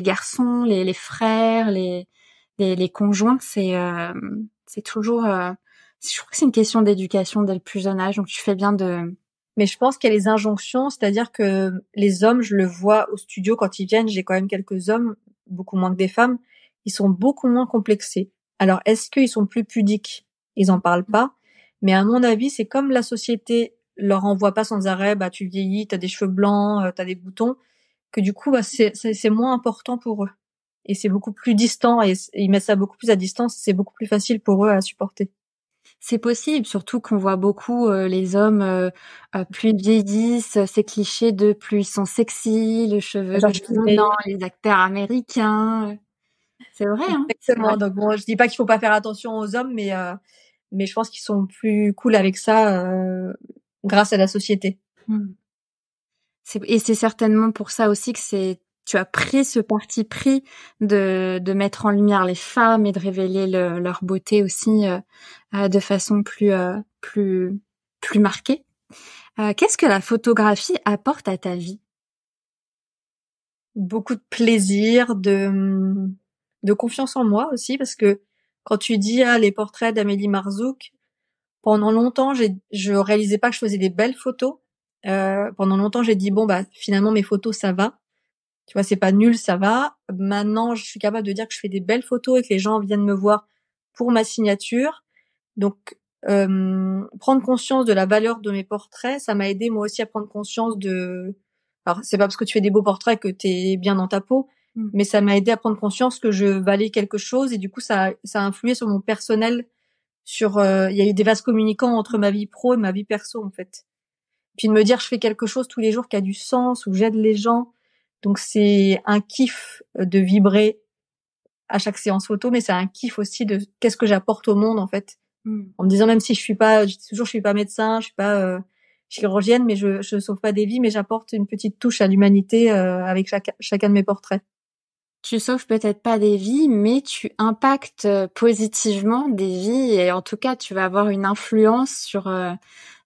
garçons, les frères, les conjoints, c'est toujours, je trouve que c'est une question d'éducation dès le plus jeune âge, donc tu fais bien de... Mais je pense qu'il y a les injonctions, c'est-à-dire que les hommes, je le vois au studio quand ils viennent, j'ai quand même quelques hommes, beaucoup moins que des femmes, ils sont beaucoup moins complexés. Alors, est-ce qu'ils sont plus pudiques? Ils en parlent pas. Mais à mon avis, c'est comme la société leur envoie pas sans arrêt, bah, tu vieillis, t'as des cheveux blancs, t'as des boutons, que du coup, bah, c'est moins important pour eux. Et c'est beaucoup plus distant et ils mettent ça beaucoup plus à distance, c'est beaucoup plus facile pour eux à supporter. C'est possible, surtout qu'on voit beaucoup les hommes plus ils vieillissent, ces clichés de plus ils sont sexy, le cheveu grisonnant, les acteurs américains. C'est vrai, hein. Exactement. Donc bon, je dis pas qu'il faut pas faire attention aux hommes, mais je pense qu'ils sont plus cool avec ça grâce à la société. Et c'est certainement pour ça aussi que c'est tu as pris ce parti pris de mettre en lumière les femmes et de révéler leur beauté aussi de façon plus marquée. Qu'est-ce que la photographie apporte à ta vie? Beaucoup de plaisir, de confiance en moi aussi, parce que quand tu dis les portraits d'Amélie Marzouk, pendant longtemps je réalisais pas que je faisais des belles photos. Pendant longtemps j'ai dit bon bah finalement mes photos ça va, tu vois, c'est pas nul, ça va. Maintenant je suis capable de dire que je fais des belles photos et que les gens viennent me voir pour ma signature. Donc prendre conscience de la valeur de mes portraits, ça m'a aidé moi aussi à prendre conscience de... Alors c'est pas parce que tu fais des beaux portraits que t'es bien dans ta peau, mais ça m'a aidé à prendre conscience que je valais quelque chose, et du coup ça a influé sur mon personnel, sur il y a eu des vases communicants entre ma vie pro et ma vie perso en fait. Puis de me dire je fais quelque chose tous les jours qui a du sens, où j'aide les gens. Donc c'est un kiff de vibrer à chaque séance photo, mais c'est un kiff aussi de qu'est-ce que j'apporte au monde en fait. En me disant même si je dis toujours je suis pas médecin, je suis pas chirurgienne, mais je sauve pas des vies, mais j'apporte une petite touche à l'humanité avec chacun de mes portraits. Tu sauves peut-être pas des vies, mais tu impactes positivement des vies, et en tout cas, tu vas avoir une influence sur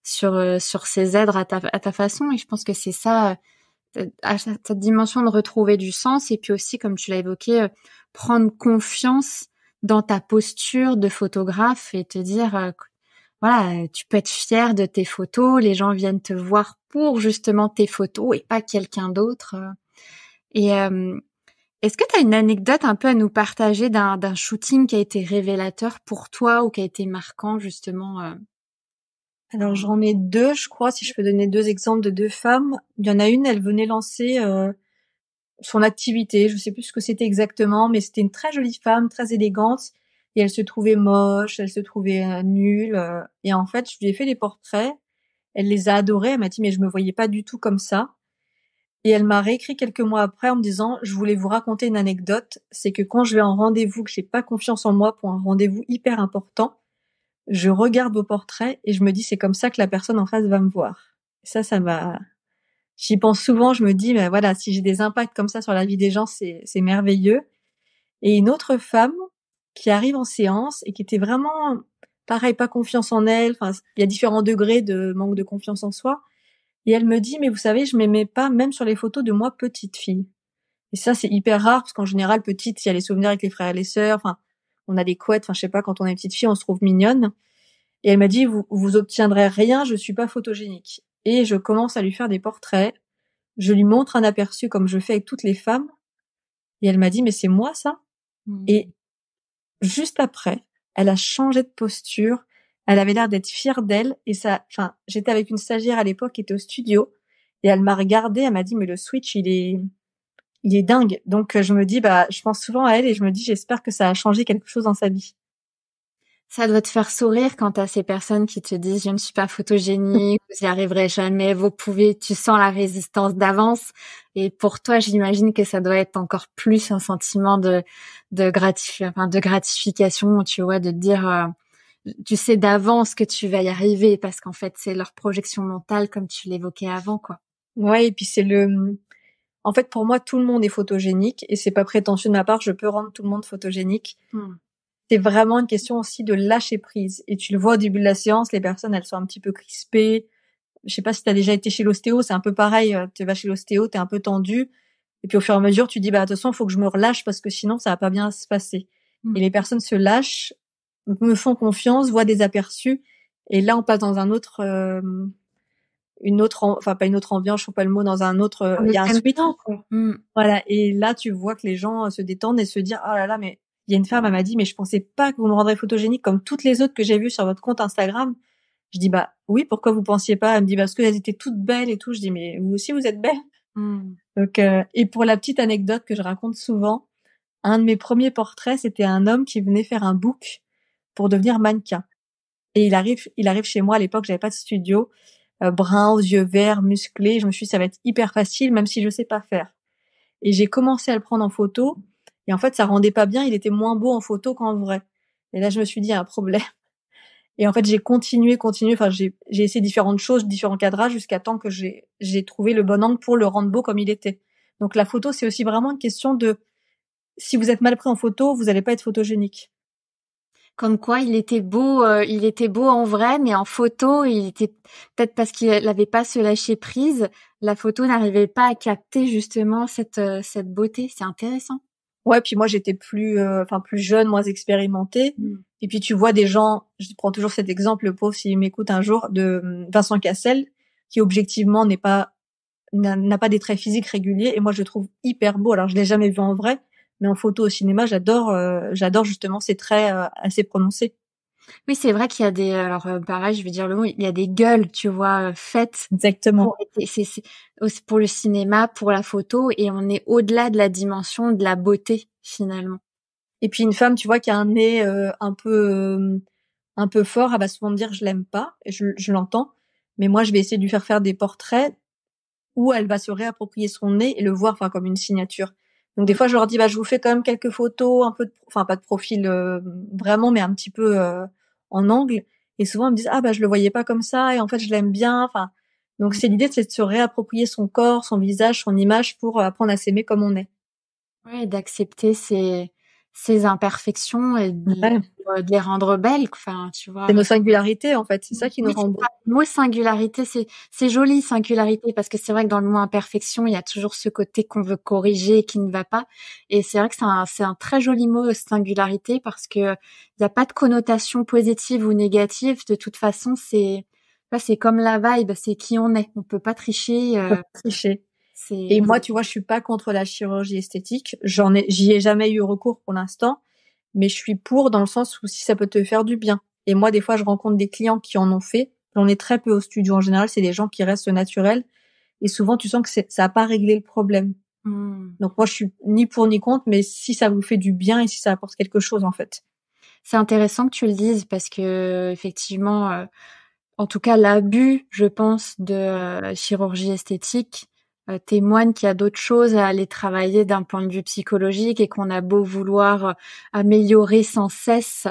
ces êtres à ta façon. Et je pense que c'est ça, à cette dimension de retrouver du sens, et puis aussi, comme tu l'as évoqué, prendre confiance dans ta posture de photographe et te dire, voilà, tu peux être fier de tes photos, les gens viennent te voir pour justement tes photos et pas quelqu'un d'autre. Et est-ce que tu as une anecdote un peu à nous partager d'un shooting qui a été révélateur pour toi ou qui a été marquant justement Alors j'en ai deux, je crois, si je peux donner deux exemples de deux femmes. Il y en a une, elle venait lancer son activité, je sais plus ce que c'était exactement, mais c'était une très jolie femme, très élégante, et elle se trouvait moche, elle se trouvait nulle, et en fait je lui ai fait des portraits, elle les a adorés, elle m'a dit mais je me voyais pas du tout comme ça, et elle m'a réécrit quelques mois après en me disant je voulais vous raconter une anecdote, c'est que quand je vais en rendez-vous, que j'ai pas confiance en moi pour un rendez-vous hyper important, je regarde vos portraits et je me dis c'est comme ça que la personne en face va me voir. Ça m'a... J'y pense souvent, je me dis, mais voilà, si j'ai des impacts comme ça sur la vie des gens, c'est merveilleux. Et une autre femme qui arrive en séance et qui était vraiment, pareil, pas confiance en elle. Enfin, il y a différents degrés de manque de confiance en soi. Et elle me dit, mais vous savez, je m'aimais pas même sur les photos de moi petite fille. Et ça, c'est hyper rare parce qu'en général, petite, il y a les souvenirs avec les frères et les sœurs. Enfin, on a des couettes. Enfin, je sais pas, quand on est une petite fille, on se trouve mignonne. Et elle m'a dit, vous obtiendrez rien, je suis pas photogénique. Et je commence à lui faire des portraits. Je lui montre un aperçu comme je fais avec toutes les femmes. Et elle m'a dit, mais c'est moi, ça? Et juste après, elle a changé de posture. Elle avait l'air d'être fière d'elle. Et ça, enfin, j'étais avec une stagiaire à l'époque qui était au studio. Et elle m'a regardée, elle m'a dit, mais le switch, il est dingue. Donc, je me dis, bah, je pense souvent à elle et je me dis, j'espère que ça a changé quelque chose dans sa vie. Ça doit te faire sourire quand t'as ces personnes qui te disent je ne suis pas photogénique, vous y arriverez jamais, tu sens la résistance d'avance. Et pour toi, j'imagine que ça doit être encore plus un sentiment de gratification, tu vois, de te dire, tu sais d'avance que tu vas y arriver parce qu'en fait, c'est leur projection mentale comme tu l'évoquais avant, quoi. Ouais, et puis en fait, pour moi, tout le monde est photogénique et c'est pas prétentieux de ma part, je peux rendre tout le monde photogénique. C'est vraiment une question aussi de lâcher prise. Et tu le vois au début de la séance, les personnes, elles sont un petit peu crispées. Je sais pas si t'as déjà été chez l'ostéo, c'est un peu pareil. Tu vas chez l'ostéo, t'es un peu tendu. Et puis au fur et à mesure, tu dis, bah, attention, il faut que je me relâche parce que sinon, ça va pas bien se passer. Et les personnes se lâchent, me font confiance, voient des aperçus. Et là, on passe dans un autre, enfin, pas une autre ambiance, je trouve pas le mot, dans un autre, il y a un switch. Quoi. Voilà. Et là, tu vois que les gens se détendent et se disent, oh là là, mais il y a une femme, elle m'a dit, mais je pensais pas que vous me rendrez photogénique comme toutes les autres que j'ai vues sur votre compte Instagram. Je dis, bah, oui, pourquoi vous pensiez pas? Elle me dit, parce qu'elles étaient toutes belles et tout. Je dis, mais vous aussi, vous êtes belles. Donc, et pour la petite anecdote que je raconte souvent, un de mes premiers portraits, c'était un homme qui venait faire un book pour devenir mannequin. Et il arrive chez moi à l'époque, j'avais pas de studio, brun, aux yeux verts, musclé. Je me suis dit, ça va être hyper facile, même si je sais pas faire. Et j'ai commencé à le prendre en photo. Et en fait, ça rendait pas bien. Il était moins beau en photo qu'en vrai. Et là, je me suis dit, il y a un problème. Et en fait, j'ai continué. Enfin, j'ai essayé différentes choses, différents cadrages jusqu'à temps que j'ai trouvé le bon angle pour le rendre beau comme il était. Donc la photo, c'est aussi vraiment une question de si vous êtes mal pris en photo, vous allez pas être photogénique. Comme quoi, il était beau en vrai, mais en photo, il était peut-être parce qu'il n'avait pas ce lâcher prise, la photo n'arrivait pas à capter justement cette beauté. C'est intéressant. Ouais, puis moi j'étais plus jeune, moins expérimentée. Et puis tu vois des gens, je prends toujours cet exemple, le pauvre s'il m'écoute un jour, de Vincent Cassel, qui objectivement n'a pas des traits physiques réguliers, et moi je le trouve hyper beau. Alors je l'ai jamais vu en vrai, mais en photo au cinéma, j'adore justement ces traits assez prononcés. Oui, c'est vrai qu'il y a alors pareil, je vais dire le mot, il y a des gueules, tu vois, faites Exactement. c'est aussi pour le cinéma, pour la photo, et on est au-delà de la dimension de la beauté finalement. Et puis une femme, tu vois, qui a un nez un peu fort, elle va souvent me dire je l'aime pas, et je l'entends, mais moi je vais essayer de lui faire des portraits où elle va se réapproprier son nez et le voir, enfin, comme une signature. Donc des fois, je leur dis, bah, je vous fais quand même quelques photos, un peu enfin, pas de profil vraiment, mais un petit peu en angle. Et souvent, ils me disent, ah, bah, je le voyais pas comme ça, et en fait, je l'aime bien. Enfin, donc c'est l'idée, c'est de se réapproprier son corps, son visage, son image pour apprendre à s'aimer comme on est. Ouais, d'accepter ses imperfections et Ouais. de les rendre belles, enfin, tu C'est vois. nos singularités, en fait. C'est ça qui nous Oui, rend c'est beaux. ça. Le mot singularité, c'est joli, singularité, parce que c'est vrai que dans le mot imperfection, il y a toujours ce côté qu'on veut corriger et qui ne va pas. Et c'est vrai que c'est un très joli mot, singularité, parce que il n'y a pas de connotation positive ou négative. De toute façon, c'est comme la vibe, c'est qui on est. On peut pas tricher, Tricher. Et c'est, moi, tu vois, je suis pas contre la chirurgie esthétique. J'y ai jamais eu recours pour l'instant, mais je suis pour dans le sens où si ça peut te faire du bien. Et moi, des fois, je rencontre des clients qui en ont fait. J'en ai très peu au studio. En général, c'est des gens qui restent naturels. Et souvent, tu sens que ça a pas réglé le problème. hmm. Donc moi, je suis ni pour ni contre, mais si ça vous fait du bien et si ça apporte quelque chose, en fait. C'est intéressant que tu le dises parce que effectivement, en tout cas, l'abus, je pense, de chirurgie esthétique témoigne qu'il y a d'autres choses à aller travailler d'un point de vue psychologique et qu'on a beau vouloir améliorer sans cesse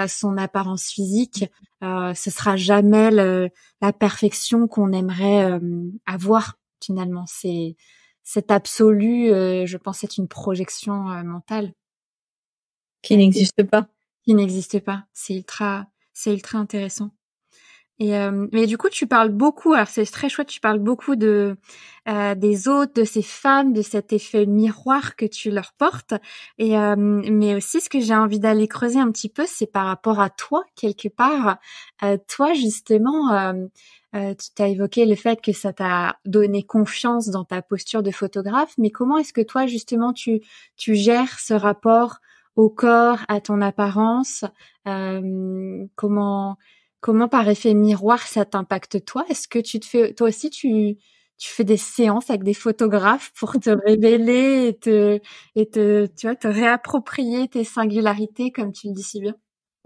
son apparence physique, ce sera jamais la perfection qu'on aimerait avoir. Finalement, c'est cet absolu, je pense, c'est une projection mentale Qui n'existe pas. qui n'existe pas. C'est ultra intéressant. Et mais du coup, tu parles beaucoup. Alors c'est très chouette. Tu parles beaucoup de des autres, de ces femmes, de cet effet miroir que tu leur portes. Et mais aussi, ce que j'ai envie d'aller creuser un petit peu, c'est par rapport à toi quelque part. Toi, justement, tu t'as évoqué le fait que ça t'a donné confiance dans ta posture de photographe. Mais comment est-ce que toi, justement, tu gères ce rapport au corps, à ton apparence? Comment par effet miroir ça t'impacte toi? Est-ce que toi aussi tu fais des séances avec des photographes pour te révéler tu vois, te réapproprier tes singularités comme tu le dis si bien?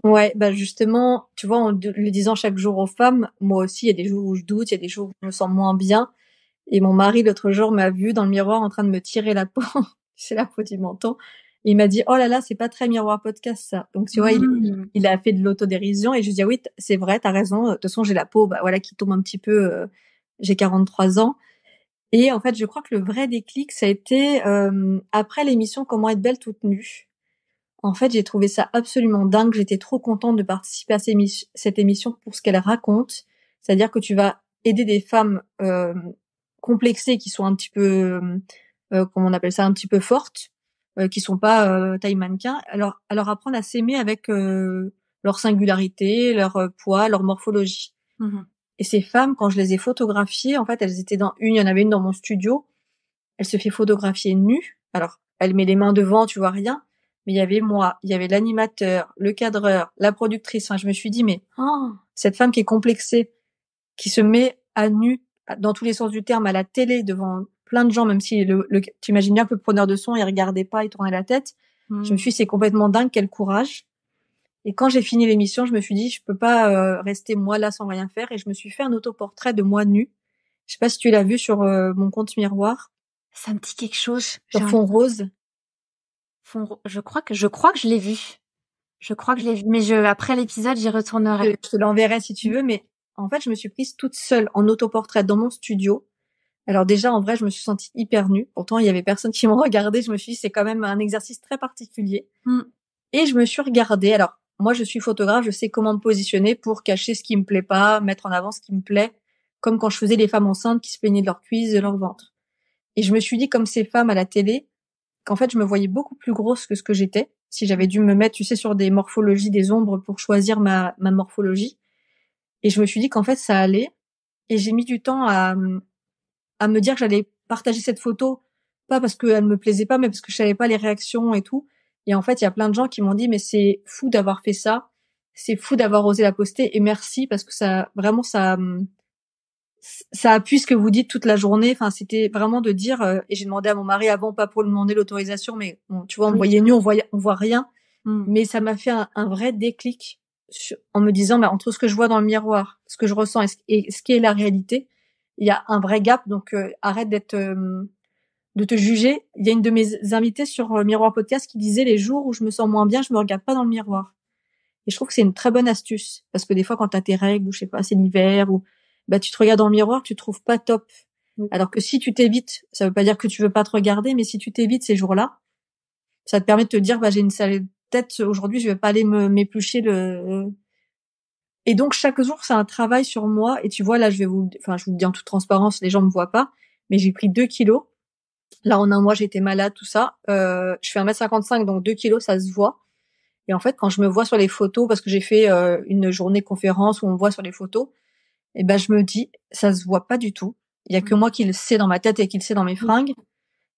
Ouais, bah justement, tu vois, en le disant chaque jour aux femmes, moi aussi, il y a des jours où je doute, il y a des jours où je me sens moins bien. Et mon mari, l'autre jour, m'a vu dans le miroir en train de me tirer la peau, c'est la peau du menton. Et il m'a dit, oh là là, c'est pas très miroir podcast, ça. Donc, tu vois, Mmh. il a fait de l'autodérision et je lui dis, ah oui, c'est vrai, t'as raison. De toute façon, j'ai la peau, bah, voilà, qui tombe un petit peu, j'ai 43 ans. Et en fait, je crois que le vrai déclic, ça a été, après l'émission Comment être belle toute nue. En fait, j'ai trouvé ça absolument dingue. J'étais trop contente de participer à cette émission pour ce qu'elle raconte. C'est-à-dire que tu vas aider des femmes complexées qui sont un petit peu, comment on appelle ça, un petit peu fortes, qui sont pas taille mannequin. Alors apprendre à s'aimer avec leur singularité, leur poids, leur morphologie. Mmh. Et ces femmes, quand je les ai photographiées, en fait, elles étaient il y en avait une dans mon studio. Elle se fait photographier nue. Alors, elle met les mains devant, tu vois rien. Mais il y avait moi, il y avait l'animateur, le cadreur, la productrice. Enfin, je me suis dit, mais cette femme qui est complexée, qui se met à nu, dans tous les sens du terme, à la télé, devant plein de gens, même si tu imagines bien que le preneur de son, il regardait pas, il tournait la tête. Je me Mmh. suis dit, c'est complètement dingue, quel courage. Et quand j'ai fini l'émission, je me suis dit, je peux pas rester moi là sans rien faire. Et je me suis fait un autoportrait de moi nu. Je sais pas si tu l'as vu sur mon compte Miroir, Ça me dit quelque chose. J'ai sur un fond rose. je crois que je l'ai vu. Je crois que je l'ai vu, mais après l'épisode, j'y retournerai. Je te l'enverrai si tu veux, mais en fait, je me suis prise toute seule en autoportrait dans mon studio Alors déjà, en vrai, je me suis sentie hyper nue. Pourtant, il y avait personne qui me regardait. Je me suis dit, c'est quand même un exercice très particulier. Et je me suis regardée. Alors, moi, je suis photographe, je sais comment me positionner pour cacher ce qui me plaît pas, mettre en avant ce qui me plaît, comme quand je faisais les femmes enceintes qui se plaignaient de leurs cuisses, de leur ventre. Et je me suis dit, comme ces femmes à la télé, qu'en fait, je me voyais beaucoup plus grosse que ce que j'étais. Si j'avais dû me mettre, tu sais, sur des morphologies, des ombres pour choisir ma morphologie. Et je me suis dit qu'en fait, ça allait. Et j'ai mis du temps à me dire que j'allais partager cette photo, pas parce qu'elle me plaisait pas, mais parce que je savais pas les réactions et tout. Et en fait, il y a plein de gens qui m'ont dit, mais c'est fou d'avoir fait ça. C'est fou d'avoir osé la poster et merci parce que ça, vraiment, ça appuie ce que vous dites toute la journée. Enfin, c'était vraiment de dire, et j'ai demandé à mon mari avant, pas pour lui demander l'autorisation, mais bon, tu vois, on me voyait nu, on voit rien. Mais ça m'a fait un vrai déclic en me disant, bah, entre ce que je vois dans le miroir, ce que je ressens et ce qui est la réalité, il y a un vrai gap. Donc, arrête de te juger. Il y a une de mes invitées sur Miroir Podcast qui disait les jours où je me sens moins bien, je me regarde pas dans le miroir. Et je trouve que c'est une très bonne astuce parce que des fois, quand t'as tes règles ou je sais pas, c'est l'hiver ou bah tu te regardes dans le miroir, tu te trouves pas top. Alors que si tu t'évites, ça veut pas dire que tu veux pas te regarder, mais si tu t'évites ces jours-là, ça te permet de te dire bah j'ai une sale tête aujourd'hui, je vais pas aller m'éplucher le. Et donc chaque jour c'est un travail sur moi et tu vois là je vous le dis en toute transparence, les gens me voient pas, mais j'ai pris 2 kilos. Là en un mois j'étais malade tout ça. Je fais 1m55 donc 2 kilos ça se voit. Et en fait quand je me vois sur les photos parce que j'ai fait une journée conférence où on me voit sur les photos, et ben je me dis ça se voit pas du tout. Il y a que moi qui le sais dans ma tête et qui le sais dans mes fringues.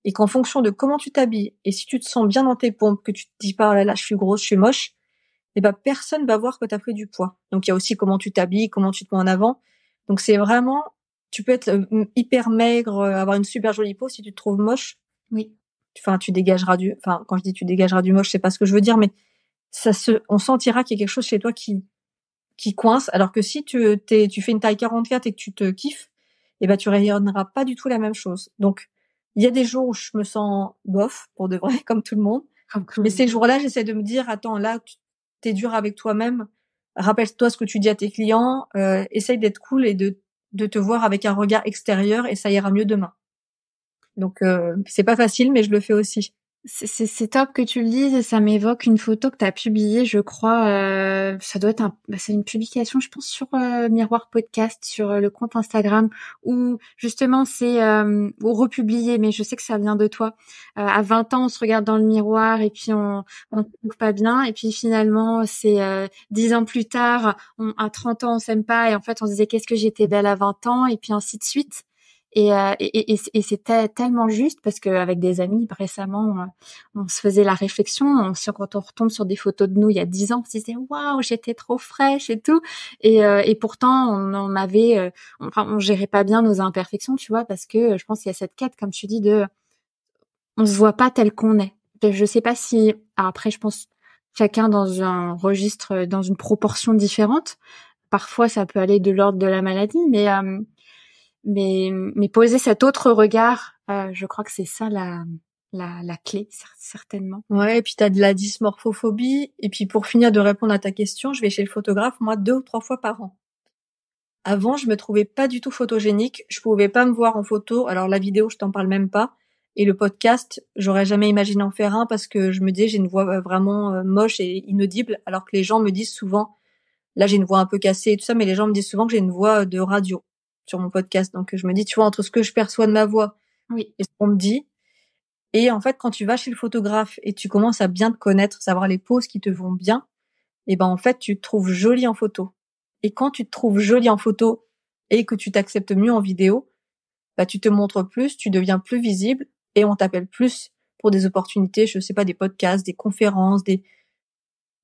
Et qu'en fonction de comment tu t'habilles et si tu te sens bien dans tes pompes, que tu te dis pas oh là là je suis grosse, je suis moche, et ben personne va voir que tu as pris du poids. Donc il y a aussi comment tu t'habilles, comment tu te mets en avant. Donc c'est vraiment tu peux être hyper maigre, avoir une super jolie peau si tu te trouves moche. Oui. Enfin tu dégageras quand je dis tu dégageras du moche, c'est pas ce que je veux dire mais on sentira qu'il y a quelque chose chez toi qui coince alors que si tu fais une taille 44 et que tu te kiffes, et ben tu rayonneras pas du tout la même chose. Donc il y a des jours où je me sens bof pour de vrai comme tout le monde. Mais ces jours-là, j'essaie de me dire attends là t'es dur avec toi-même. Rappelle-toi ce que tu dis à tes clients, essaye d'être cool et de te voir avec un regard extérieur et ça ira mieux demain. Donc c'est pas facile mais je le fais aussi. C'est top que tu le dises et ça m'évoque une photo que tu as publiée, je crois. Ça doit être c'est une publication, je pense, sur Miroir Podcast, sur le compte Instagram, où justement c'est ou republié, mais je sais que ça vient de toi. À 20 ans, on se regarde dans le miroir et puis on se trouve pas bien, et puis finalement c'est 10 ans plus tard, à 30 ans on s'aime pas et en fait on se disait qu'est-ce que j'étais belle à 20 ans et puis ainsi de suite. Et c'était tellement juste parce qu'avec des amis récemment, on se faisait la réflexion. Quand on retombe sur des photos de nous il y a 10 ans, on se disait waouh, j'étais trop fraîche et tout. Et pourtant, on gérait pas bien nos imperfections, tu vois, parce que je pense qu'il y a cette quête, comme tu dis, on se voit pas tel qu'on est. Je sais pas si après, je pense chacun dans un registre, dans une proportion différente. Parfois, ça peut aller de l'ordre de la maladie, mais poser cet autre regard, je crois que c'est ça la clé, certainement. Ouais, et puis t'as de la dysmorphophobie. Et puis pour finir de répondre à ta question, je vais chez le photographe, moi, 2 ou 3 fois par an. Avant, je me trouvais pas du tout photogénique. Je pouvais pas me voir en photo. Alors la vidéo, je t'en parle même pas. Et le podcast, j'aurais jamais imaginé en faire un parce que je me disais j'ai une voix vraiment moche et inaudible. Alors que les gens me disent souvent, là j'ai une voix un peu cassée et tout ça, mais les gens me disent souvent que j'ai une voix de radio sur mon podcast. Donc je me dis, tu vois, entre ce que je perçois de ma voix Oui. et ce qu'on me dit. Et en fait, quand tu vas chez le photographe et tu commences à bien te connaître, savoir les poses qui te vont bien, et ben en fait, tu te trouves jolie en photo. Et quand tu te trouves jolie en photo et que tu t'acceptes mieux en vidéo, bah tu te montres plus, tu deviens plus visible et on t'appelle plus pour des opportunités, je sais pas, des podcasts, des conférences,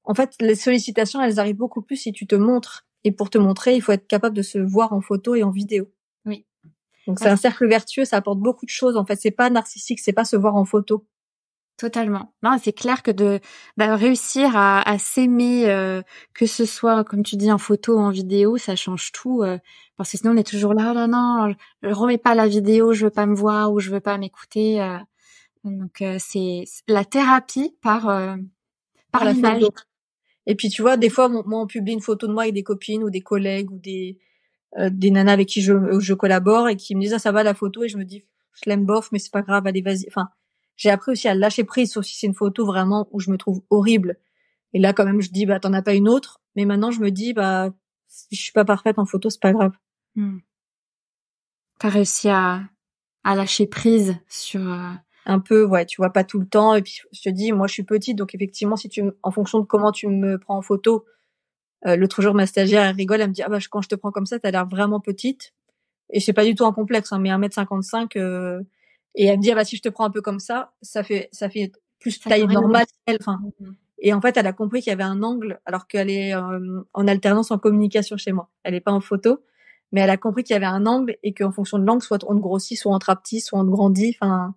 En fait, les sollicitations, elles arrivent beaucoup plus si tu te montres. Et pour te montrer, il faut être capable de se voir en photo et en vidéo. Oui. Donc c'est un cercle vertueux, ça apporte beaucoup de choses. En fait, c'est pas narcissique, c'est pas se voir en photo. Totalement. Non, c'est clair que de réussir à s'aimer, que ce soit comme tu dis en photo ou en vidéo, ça change tout. Parce que sinon on est toujours là, oh non non, je remets pas la vidéo, je veux pas me voir ou je veux pas m'écouter. Donc c'est la thérapie par La l'image. photo. Et puis tu vois, des fois, moi, on publie une photo de moi avec des copines ou des collègues ou des des nanas avec qui je collabore et qui me disent ah ça va la photo et je me dis je l'aime bof mais c'est pas grave allez vas-y. Enfin j'ai appris aussi à lâcher prise sauf si c'est une photo vraiment où je me trouve horrible et là quand même je dis bah t'en as pas une autre mais maintenant je me dis bah si je suis pas parfaite en photo c'est pas grave. T'as réussi à lâcher prise sur Un peu ouais tu vois pas tout le temps et puis je te dis moi je suis petite donc effectivement si en fonction de comment tu me prends en photo l'autre jour ma stagiaire elle rigole elle me dit ah bah quand je te prends comme ça t'as l'air vraiment petite. Et c'est pas du tout un complexe, hein, mais 1m55, et elle me dit, ah bah, si je te prends un peu comme ça fait plus ça taille corrélève. normale, elle, enfin. Et en fait, elle a compris qu'il y avait un angle, alors qu'elle est en alternance en communication chez moi. Elle est pas en photo, mais elle a compris qu'il y avait un angle et qu'en fonction de l'angle, soit on te grossit, soit on te rapetit, soit on te grandit, enfin.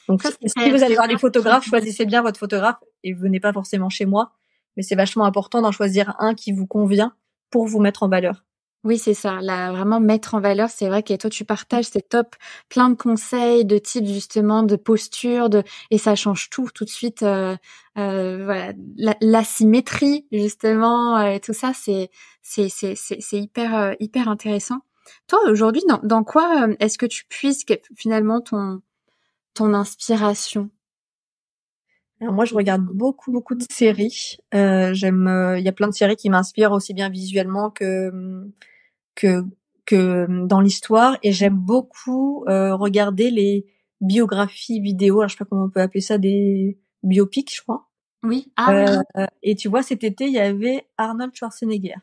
Donc, Ça, si vous allez voir les photographes, choisissez bien votre photographe et venez pas forcément chez moi. Mais c'est vachement important d'en choisir un qui vous convient pour vous mettre en valeur. Oui, c'est ça. Là, vraiment mettre en valeur, c'est vrai que toi, tu partages, c'est top. Plein de conseils, de types justement, de postures, et ça change tout de suite. Voilà, la symétrie justement, tout ça, c'est hyper intéressant. Toi, aujourd'hui, dans quoi est-ce que tu puisses finalement ton inspiration? Alors moi, je regarde beaucoup de séries. J'aime, il y a plein de séries qui m'inspirent aussi bien visuellement que dans l'histoire. Et j'aime beaucoup regarder les biographies vidéo. Alors je sais pas comment on peut appeler ça, des biopics, je crois. Oui. Ah oui. Et tu vois, cet été, il y avait Arnold Schwarzenegger.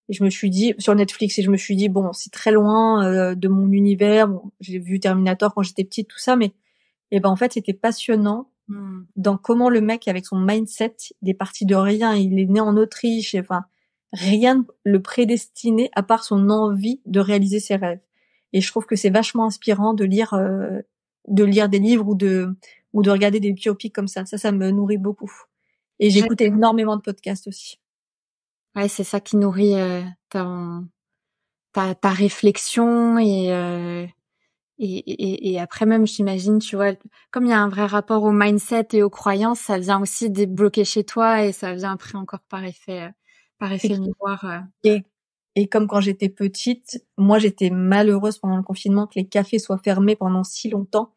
Et je me suis dit sur Netflix et je me suis dit bon, c'est très loin de mon univers. Bon, j'ai vu Terminator quand j'étais petite, tout ça, mais et ben en fait, c'était passionnant dans comment le mec, avec son mindset, il est parti de rien, il est né en Autriche, enfin, rien le prédestiné à part son envie de réaliser ses rêves. Et je trouve que c'est vachement inspirant de lire des livres ou de regarder des biopics comme ça. Ça me nourrit beaucoup. Et j'écoute énormément de podcasts aussi. Ouais, c'est ça qui nourrit ta réflexion et après même, j'imagine, tu vois, comme il y a un vrai rapport au mindset et aux croyances, ça vient aussi débloquer chez toi et ça vient après encore par effet miroir. Et, et comme quand j'étais petite, moi j'étais malheureuse pendant le confinement que les cafés soient fermés pendant si longtemps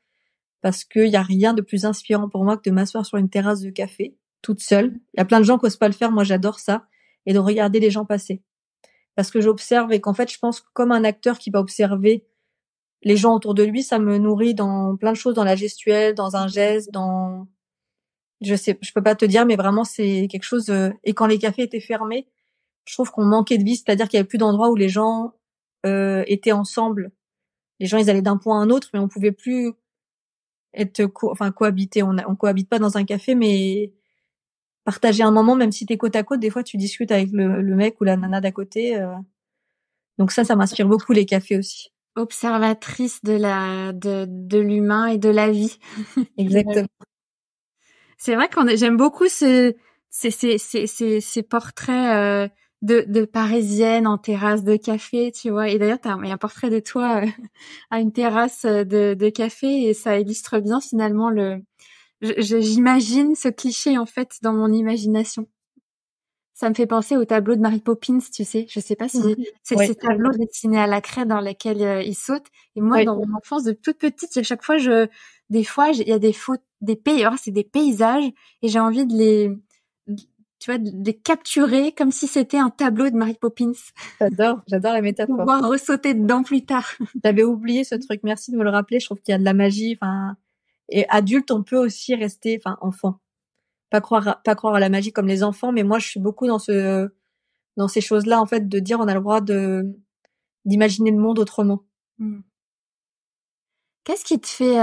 parce qu'il y a rien de plus inspirant pour moi que de m'asseoir sur une terrasse de café toute seule. Il y a plein de gens qui osent pas le faire, moi j'adore ça, et de regarder les gens passer. Parce que j'observe et qu'en fait je pense comme un acteur qui va observer les gens autour de lui, ça me nourrit dans plein de choses, dans la gestuelle, dans un geste, dans je peux pas te dire, mais vraiment c'est quelque chose. Et quand les cafés étaient fermés, je trouve qu'on manquait de vie, c'est-à-dire qu'il y avait plus d'endroits où les gens étaient ensemble. Les gens ils allaient d'un point à un autre, mais on pouvait plus être cohabiter. On cohabite pas dans un café, mais partager un moment, même si t'es côte à côte, des fois tu discutes avec le mec ou la nana d'à côté. Donc ça m'inspire beaucoup les cafés aussi. Observatrice de l'humain et de la vie. Exactement. C'est vrai j'aime beaucoup ces portraits de parisiennes en terrasse de café, tu vois. Et d'ailleurs, il y a un portrait de toi à une terrasse de café et ça illustre bien finalement j'imagine ce cliché en fait dans mon imagination. Ça me fait penser au tableau de Mary Poppins, tu sais. Je sais pas si c'est Oui. ces tableaux dessinés à la craie dans lesquels il saute. Et moi, Oui. dans mon enfance, de toute petite, à chaque fois, il y a des photos, c'est des paysages, et j'ai envie tu vois, de les capturer comme si c'était un tableau de Mary Poppins. J'adore la métaphore. Pouvoir ressauter dedans plus tard. J'avais oublié ce truc. Merci de me le rappeler. Je trouve qu'il y a de la magie. Enfin, et adulte, on peut aussi rester, enfin, enfant. Pas croire à la magie comme les enfants, mais moi, je suis beaucoup dans ces choses-là, en fait, de dire on a le droit d'imaginer le monde autrement. Qu'est-ce qui te fait,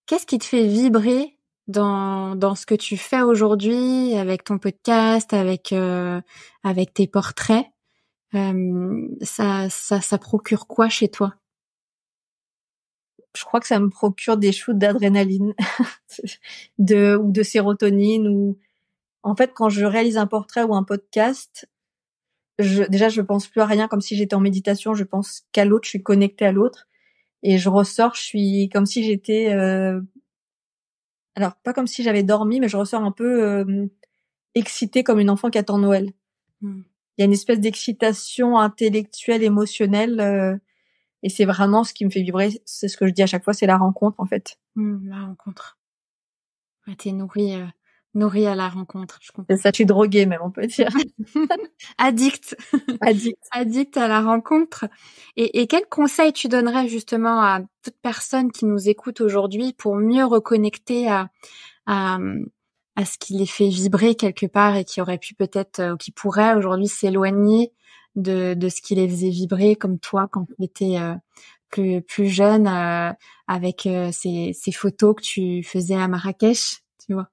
qu'est-ce qui te fait vibrer dans ce que tu fais aujourd'hui avec ton podcast, avec tes portraits? Ça procure quoi chez toi? Je crois que ça me procure des shoots d'adrénaline, ou de sérotonine, ou, en fait, quand je réalise un portrait ou un podcast, déjà, je pense plus à rien comme si j'étais en méditation, je pense qu'à l'autre, je suis connectée à l'autre, et je ressors, je suis comme si j'étais, alors pas comme si j'avais dormi, mais je ressors un peu excitée comme une enfant qui attend Noël. il y a une espèce d'excitation intellectuelle, émotionnelle, et c'est vraiment ce qui me fait vibrer. C'est ce que je dis à chaque fois, c'est la rencontre, en fait. La rencontre. Ouais, t'es nourrie à la rencontre, je C'est comprends. ça, je suis droguée même, on peut dire. Addict. Addict. Addict à la rencontre. Et quel conseil tu donnerais justement à toute personne qui nous écoute aujourd'hui pour mieux reconnecter à, à ce qui les fait vibrer quelque part et qui aurait pu peut-être, ou qui pourrait aujourd'hui s'éloigner de ce qui les faisait vibrer, comme toi quand tu étais plus jeune, avec ces photos que tu faisais à Marrakech, tu vois.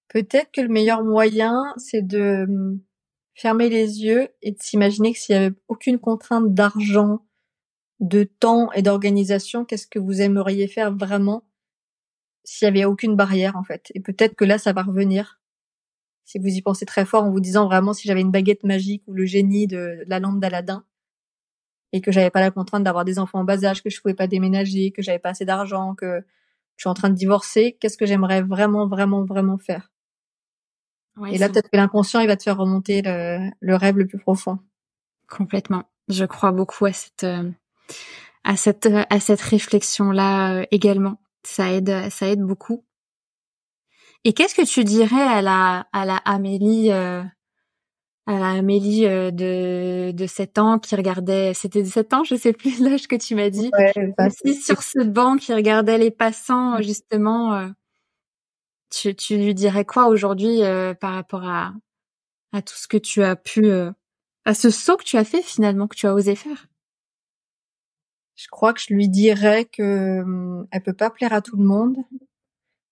Peut-être que le meilleur moyen, c'est de fermer les yeux et de s'imaginer que s'il y avait aucune contrainte d'argent, de temps et d'organisation, qu'est-ce que vous aimeriez faire vraiment s'il y avait aucune barrière, en fait. Et peut-être que là, ça va revenir. Si vous y pensez très fort en vous disant vraiment si j'avais une baguette magique ou le génie de la lampe d'Aladin et que j'avais pas la contrainte d'avoir des enfants en bas âge, que je pouvais pas déménager, que j'avais pas assez d'argent, que je suis en train de divorcer, qu'est-ce que j'aimerais vraiment, vraiment, vraiment faire? Ouais, Et là, c'est peut-être que l'inconscient, il va te faire remonter le rêve le plus profond. complètement. Je crois beaucoup à cette réflexion-là également. Ça aide beaucoup. Et qu'est-ce que tu dirais à la Amélie de 7 ans qui regardait, c'était de 7 ans, je sais plus l'âge que tu m'as dit, Ouais, bah, assise sur ce banc qui regardait les passants justement, tu lui dirais quoi aujourd'hui par rapport à tout ce que tu as pu, à ce saut que tu as fait finalement, que tu as osé faire? je crois que je lui dirais que elle peut pas plaire à tout le monde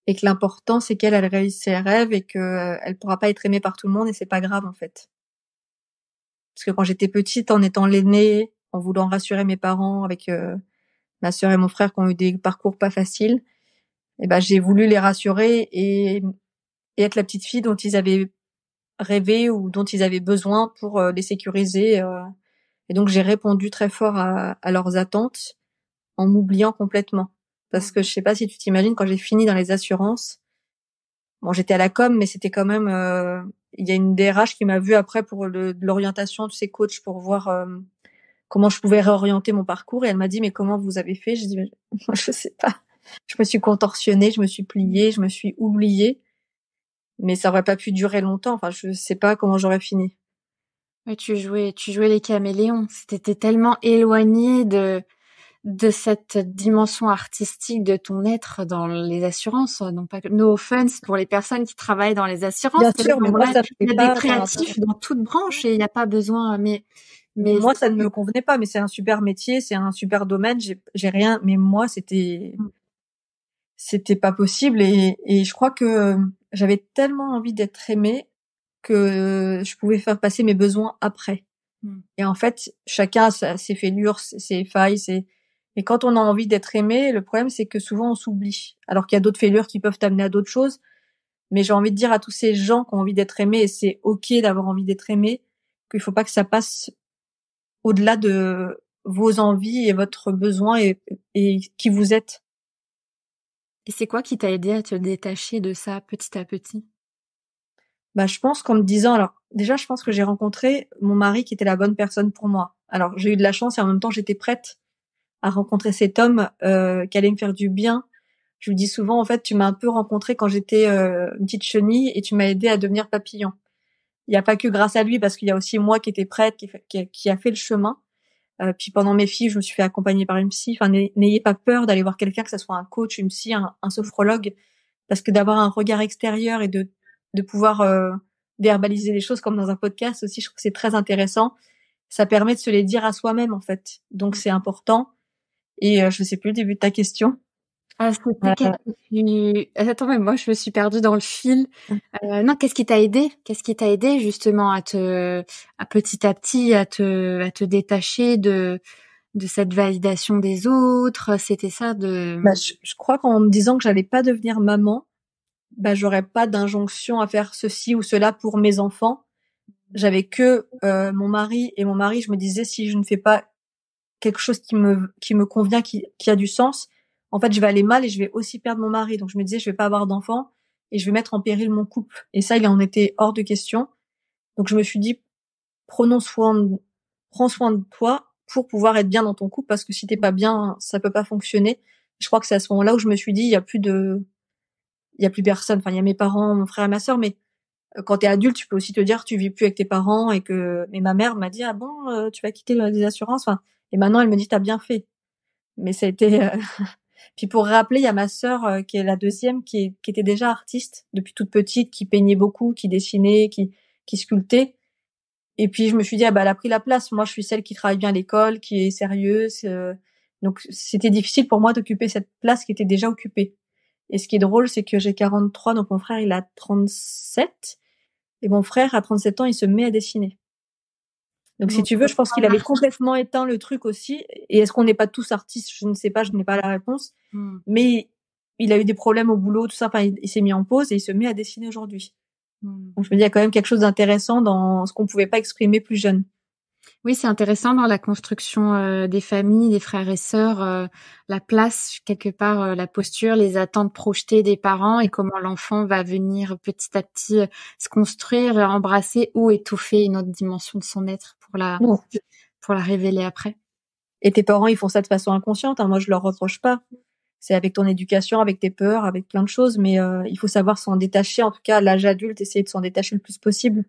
et que l'important, c'est qu'elle réalise ses rêves et que elle pourra pas être aimée par tout le monde et c'est pas grave, en fait. Parce que quand j'étais petite, en étant l'aînée, en voulant rassurer mes parents avec ma sœur et mon frère qui ont eu des parcours pas faciles, et ben j'ai voulu les rassurer et être la petite fille dont ils avaient rêvé ou dont ils avaient besoin pour les sécuriser. Et donc j'ai répondu très fort à leurs attentes en m'oubliant complètement. Parce que je sais pas si tu t'imagines, quand j'ai fini dans les assurances, bon, j'étais à la com, mais c'était quand même, il y a une DRH qui m'a vue après pour de l'orientation, tu sais, coach, pour voir comment je pouvais réorienter mon parcours. Et elle m'a dit, mais comment vous avez fait? J'ai dit, mais, moi, je sais pas. Je me suis contorsionnée, je me suis pliée, je me suis oubliée, mais ça aurait pas pu durer longtemps. Enfin, je sais pas comment j'aurais fini. Ouais, tu jouais les caméléons. T'étais tellement éloigné de cette dimension artistique de ton être dans les assurances. Non pas que, no offense pour les personnes qui travaillent dans les assurances. Bien Mais sûr, mais en moi, vrai, ça me il fait y a des pas, enfin, créatifs dans toute branche et il n'y a pas besoin, mais moi, ça ne me convenait pas, mais c'est un super métier, c'est un super domaine, j'ai rien, mais moi, c'était pas possible et je crois que j'avais tellement envie d'être aimée que je pouvais faire passer mes besoins après. Mm. Et en fait, chacun a ses fêlures, ses failles, et quand on a envie d'être aimé, le problème, c'est que souvent on s'oublie. Alors qu'il y a d'autres fêlures qui peuvent t'amener à d'autres choses. Mais j'ai envie de dire à tous ces gens qui ont envie d'être aimés, et c'est ok d'avoir envie d'être aimé, qu'il faut pas que ça passe au-delà de vos envies et votre besoin et qui vous êtes. Et c'est quoi qui t'a aidé à te détacher de ça petit à petit? Bah, je pense qu'en me disant, alors, déjà, je pense que j'ai rencontré mon mari qui était la bonne personne pour moi. Alors, j'ai eu de la chance et en même temps, j'étais prête à rencontrer cet homme, qui allait me faire du bien. Je lui dis souvent, en fait, tu m'as un peu rencontré quand j'étais une petite chenille et tu m'as aidé à devenir papillon. Il n'y a pas que grâce à lui, parce qu'il y a aussi moi qui étais prête, qui a fait le chemin. Puis pendant mes filles, je me suis fait accompagner par une psy. Enfin, n'ayez pas peur d'aller voir quelqu'un, que ce soit un coach, une psy, un sophrologue, parce que d'avoir un regard extérieur et de pouvoir verbaliser les choses comme dans un podcast aussi, je trouve que c'est très intéressant. Ça permet de se les dire à soi-même, en fait. Donc c'est important. Et je sais plus le début de ta question. Ah, c'était Euh, qu'est-ce que tu... Attends, mais moi, je me suis perdue dans le fil. Non, qu'est-ce qui t'a aidé? Qu'est-ce qui t'a aidé justement à petit à te détacher de cette validation des autres? C'était ça de... bah, je crois qu'en me disant que j'allais pas devenir maman, bah, j'aurais pas d'injonction à faire ceci ou cela pour mes enfants. J'avais que mon mari, et mon mari, je me disais, si je ne fais pas quelque chose qui me convient, qui a du sens, en fait, je vais aller mal et je vais aussi perdre mon mari. Donc je me disais, je vais pas avoir d'enfants et je vais mettre en péril mon couple. Et ça, il en était hors de question. Donc je me suis dit, prends soin de toi pour pouvoir être bien dans ton couple, parce que si t'es pas bien, ça peut pas fonctionner. Je crois que c'est à ce moment-là où je me suis dit, il y a plus personne. Enfin, il y a mes parents, mon frère et ma sœur, mais quand t'es adulte, tu peux aussi te dire, tu vis plus avec tes parents mais ma mère m'a dit, ah bon, tu vas quitter les assurances, enfin, et maintenant elle me dit, t'as bien fait. Mais ça a été, puis pour rappeler, il y a ma sœur, qui est la deuxième, qui était déjà artiste depuis toute petite, qui peignait beaucoup, qui dessinait, qui sculptait. Et puis je me suis dit, ah bah elle a pris la place. Moi, je suis celle qui travaille bien à l'école, qui est sérieuse. Donc c'était difficile pour moi d'occuper cette place qui était déjà occupée. Et ce qui est drôle, c'est que j'ai 43, donc mon frère il a 37, et mon frère à 37 ans, il se met à dessiner. Donc si Donc, tu veux, je pense qu'il avait complètement éteint le truc aussi. Et est-ce qu'on n'est pas tous artistes? Je ne sais pas, je n'ai pas la réponse. Mais il a eu des problèmes au boulot, tout ça. Enfin, il s'est mis en pause et il se met à dessiner aujourd'hui. Donc je me dis, il y a quand même quelque chose d'intéressant dans ce qu'on pouvait pas exprimer plus jeune. Oui, c'est intéressant dans la construction des familles, des frères et sœurs, la place quelque part, la posture, les attentes projetées des parents et comment l'enfant va venir petit à petit se construire, embrasser ou étouffer une autre dimension de son être pour la révéler après. Et tes parents, ils font ça de façon inconsciente, hein. Moi, je leur reproche pas. C'est avec ton éducation, avec tes peurs, avec plein de choses, mais il faut savoir s'en détacher. En tout cas, à l'âge adulte, essayer de s'en détacher le plus possible.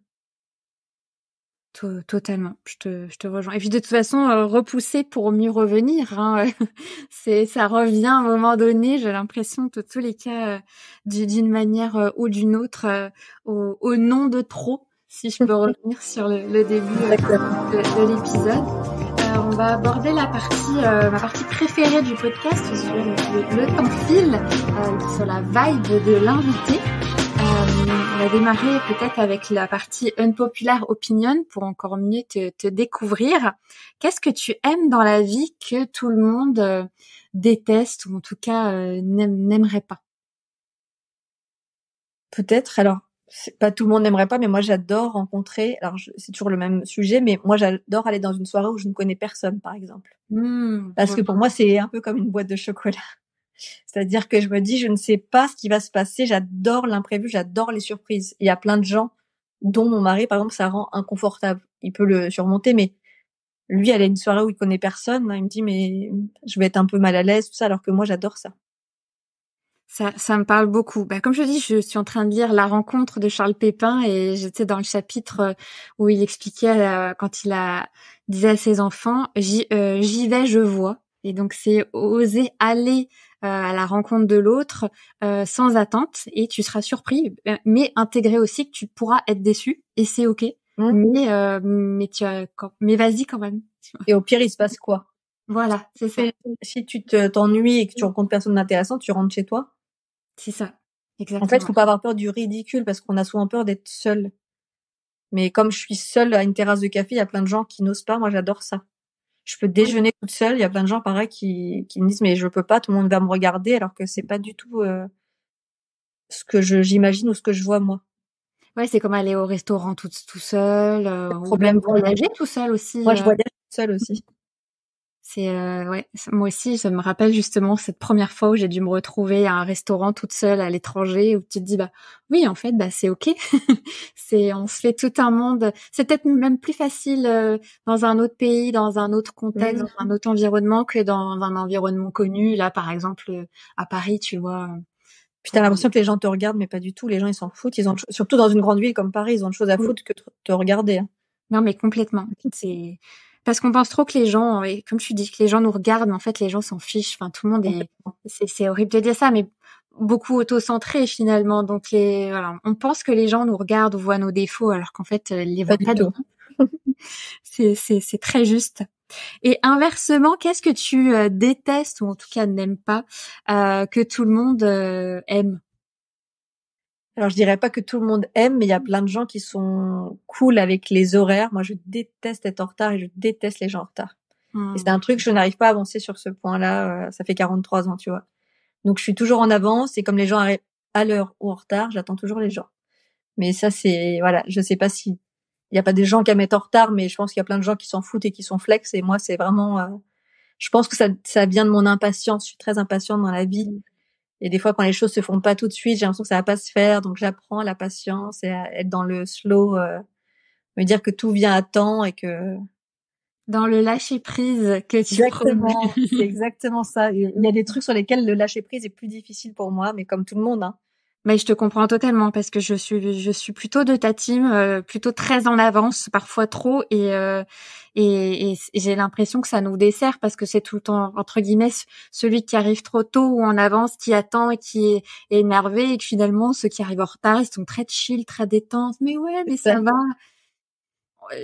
Totalement, je te rejoins. Et puis de toute façon, repousser pour mieux revenir, hein, ça revient à un moment donné. J'ai l'impression que tous les cas, d'une manière ou d'une autre, au nom de trop, si je peux revenir sur le début de l'épisode. On va aborder ma partie préférée du podcast, sur le temps file, sur la vibe de l'invité. On va démarrer peut-être avec la partie unpopular opinion pour encore mieux te découvrir. Qu'est-ce que tu aimes dans la vie que tout le monde déteste ou en tout cas n'aimerait pas? Peut-être. Alors, pas tout le monde n'aimerait pas, mais moi j'adore rencontrer. Alors, c'est toujours le même sujet, mais moi j'adore aller dans une soirée où je ne connais personne, par exemple. Parce que pour moi, c'est un peu comme une boîte de chocolat. C'est-à-dire que je me dis, je ne sais pas ce qui va se passer. J'adore l'imprévu, j'adore les surprises. Il y a plein de gens, dont mon mari, par exemple, ça rend inconfortable. Il peut le surmonter, mais lui, aller à une soirée où il connaît personne, il me dit, mais je vais être un peu mal à l'aise, tout ça, alors que moi, j'adore ça. Ça me parle beaucoup. Bah, comme je dis, je suis en train de lire La rencontre de Charles Pépin et j'étais dans le chapitre où il expliquait quand disait à ses enfants, j'y vais, je vois. Et donc c'est oser aller à la rencontre de l'autre sans attente et tu seras surpris, mais intégrer aussi que tu pourras être déçu et c'est ok. Mais vas-y quand même. Et au pire, il se passe quoi? Voilà, c'est ça. Si tu t'ennuies et que tu rencontres personne d'intéressant, tu rentres chez toi. C'est ça, exactement. En fait, faut pas avoir peur du ridicule parce qu'on a souvent peur d'être seul. Mais comme je suis seule à une terrasse de café, il y a plein de gens qui n'osent pas. Moi, j'adore ça. Je peux déjeuner toute seule. Il y a plein de gens pareil qui me disent mais je peux pas. Tout le monde va me regarder alors que c'est pas du tout ce que j'imagine ou ce que je vois moi. Ouais, c'est comme aller au restaurant tout seul, ou même voyager tout seul aussi. Moi, je voyage toute seule aussi. C'est moi aussi, ça me rappelle justement cette première fois où j'ai dû me retrouver à un restaurant toute seule à l'étranger où tu te dis bah oui, en fait, bah c'est OK. On se fait tout un monde. C'est peut-être même plus facile dans un autre pays, dans un autre contexte, dans un autre environnement que dans un environnement connu. Là, par exemple, à Paris, tu vois. Puis t'as l'impression que les gens te regardent, mais pas du tout. Les gens, ils s'en foutent. Surtout dans une grande ville comme Paris, ils ont de choses à foutre que de te regarder. Hein. Non, mais complètement. C'est parce qu'on pense trop que les gens, et comme tu dis, que les gens nous regardent, mais en fait, les gens s'en fichent. Enfin, tout le monde c'est horrible de dire ça, mais beaucoup auto-centrés finalement. Donc voilà, on pense que les gens nous regardent ou voient nos défauts, alors qu'en fait, les voient pas du tout. C'est très juste. Et inversement, qu'est-ce que tu détestes ou en tout cas n'aimes pas que tout le monde aime? Alors, je dirais pas que tout le monde aime, mais il y a plein de gens qui sont cool avec les horaires. Moi, je déteste être en retard et je déteste les gens en retard. Et c'est un truc, je n'arrive pas à avancer sur ce point-là. Ça fait 43 ans, tu vois. Donc, je suis toujours en avance et comme les gens arrivent à l'heure ou en retard, j'attends toujours les gens. Mais ça, voilà, je sais pas si il y a pas des gens qui aiment être en retard, mais je pense qu'il y a plein de gens qui s'en foutent et qui sont flex. Et moi, c'est vraiment, je pense que ça vient de mon impatience. Je suis très impatiente dans la vie. Et des fois, quand les choses se font pas tout de suite, j'ai l'impression que ça va pas se faire. Donc, j'apprends la patience et à être dans le slow. me dire que tout vient à temps et que Dans le lâcher prise que tu prônes. exactement, c'est exactement ça. Il y a des trucs sur lesquels le lâcher prise est plus difficile pour moi, mais comme tout le monde, hein. Mais je te comprends totalement parce que je suis plutôt de ta team, plutôt très en avance, parfois trop, et j'ai l'impression que ça nous dessert parce que c'est tout le temps entre guillemets celui qui arrive trop tôt ou en avance qui attend et qui est énervé, et que finalement ceux qui arrivent en retard ils sont très chill, très détente. Mais ouais, mais ça va.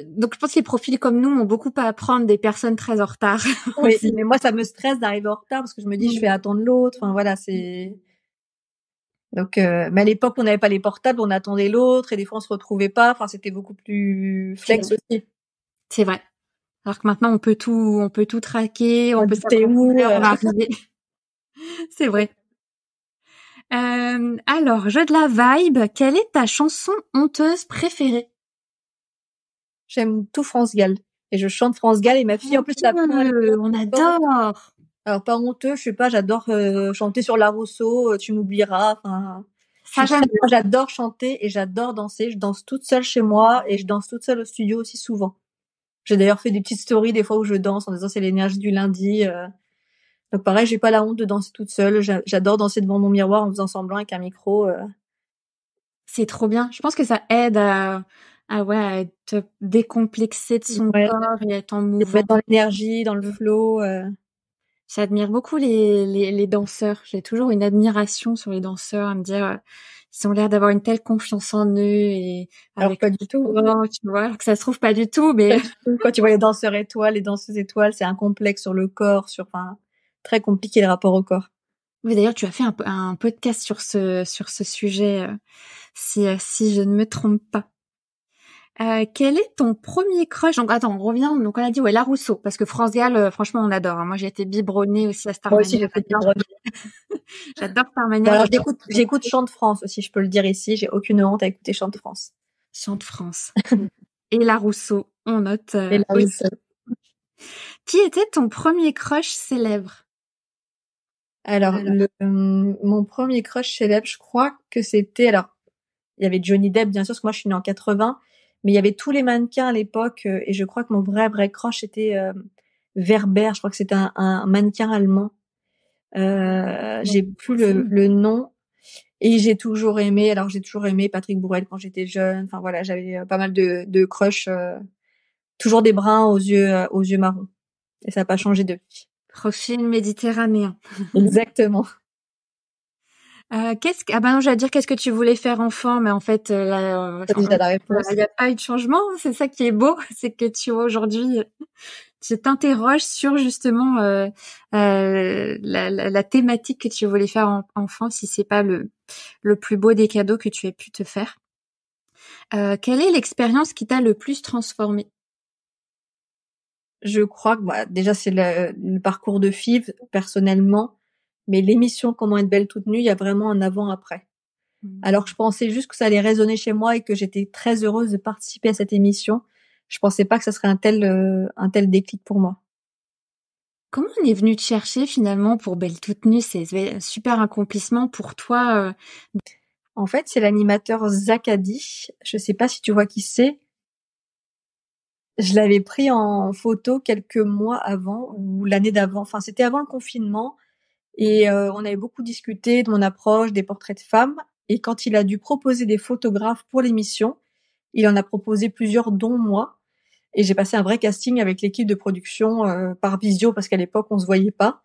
Donc je pense que les profils comme nous ont beaucoup à apprendre des personnes très en retard Oui, aussi. mais moi, ça me stresse d'arriver en retard parce que je me dis, je fais attendre l'autre. Enfin, voilà, c'est. Donc, mais à l'époque, on n'avait pas les portables, on attendait l'autre et des fois, on se retrouvait pas. Enfin, c'était beaucoup plus flex aussi. C'est vrai. Alors que maintenant on peut tout traquer, on peut T'es savoir où? où on va arriver. C'est vrai. Alors, jeu de la vibe, quelle est ta chanson honteuse préférée? J'aime tout France Gall. Et je chante France Gall et ma fille, en plus, la prend à l'école. On adore. Alors, pas honteux, je sais pas, j'adore chanter sur La Rousseau, Tu m'oublieras. Enfin, Ça j'aime bien. moi, j'adore chanter et j'adore danser. Je danse toute seule chez moi et je danse toute seule au studio aussi souvent. J'ai d'ailleurs fait des petites stories des fois où je danse en disant c'est l'énergie du lundi. Donc pareil, j'ai pas la honte de danser toute seule. J'adore danser devant mon miroir en faisant semblant avec un micro. C'est trop bien. Je pense que ça aide ouais, à te décomplexer de son Ouais, corps et être en et me mouvement. mettre dans l'énergie, dans le flow. J'admire beaucoup les danseurs. J'ai toujours une admiration sur les danseurs, à me dire, ils ont l'air d'avoir une telle confiance en eux et Alors avec pas du tout. tu vois, alors que ça se trouve pas du tout, mais Pas du tout. Quand tu vois les danseurs étoiles, les danseuses étoiles, c'est un complexe sur le corps, enfin, très compliqué le rapport au corps. oui, d'ailleurs, tu as fait un podcast sur ce sujet, si je ne me trompe pas. Quel est ton premier crush? Donc attends, on revient. Donc on a dit ouais, La Rousseau, parce que France Gall, franchement, on adore, hein. Moi, j'ai été biberonnée aussi à Moi aussi, Starmania. j'ai fait des J'adore, brevis. j'adore Bon, Starmania, alors j'adore j'écoute Chant de France aussi, je peux le dire ici. J'ai aucune honte à écouter Chant de France. Chant de France et La Rousseau. On note Et là, oui, aussi. Qui était ton premier crush célèbre? alors, mon premier crush célèbre, je crois que c'était, alors, il y avait Johnny Depp, bien sûr, parce que moi, je suis née en 80, mais il y avait tous les mannequins à l'époque, et je crois que mon vrai crush était Werber. Je crois que c'était un mannequin allemand. J'ai plus le nom. Et j'ai toujours aimé Patrick Bourrel quand j'étais jeune. Enfin voilà, j'avais pas mal de crush, toujours des bruns aux yeux marrons. Et ça n'a pas changé depuis. Profil méditerranéen. Exactement. Ah bah non, j'allais dire qu'est-ce que tu voulais faire enfant, mais en fait, T'as déjà la réponse. il n'y a pas eu de changement. C'est ça qui est beau, c'est que tu vois aujourd'hui, tu t'interroges sur justement la thématique que tu voulais faire enfant, si c'est pas le plus beau des cadeaux que tu aies pu te faire. Quelle est l'expérience qui t'a le plus transformée? Je crois que bah, déjà c'est le parcours de FIV personnellement, mais l'émission Comment être belle toute nue, il y a vraiment un avant-après. Alors je pensais juste que ça allait résonner chez moi et que j'étais très heureuse de participer à cette émission. Je pensais pas que ça serait un tel déclic pour moi. Comment on est venu te chercher finalement pour Belle toute nue? C'est un super accomplissement pour toi. En fait, c'est l'animateur Zakadi. Je sais pas si tu vois qui c'est. Je l'avais pris en photo quelques mois avant ou l'année d'avant. Enfin, c'était avant le confinement et on avait beaucoup discuté de mon approche des portraits de femmes. Et quand il a dû proposer des photographes pour l'émission, il en a proposé plusieurs, dont moi. Et j'ai passé un vrai casting avec l'équipe de production par visio parce qu'à l'époque on se voyait pas.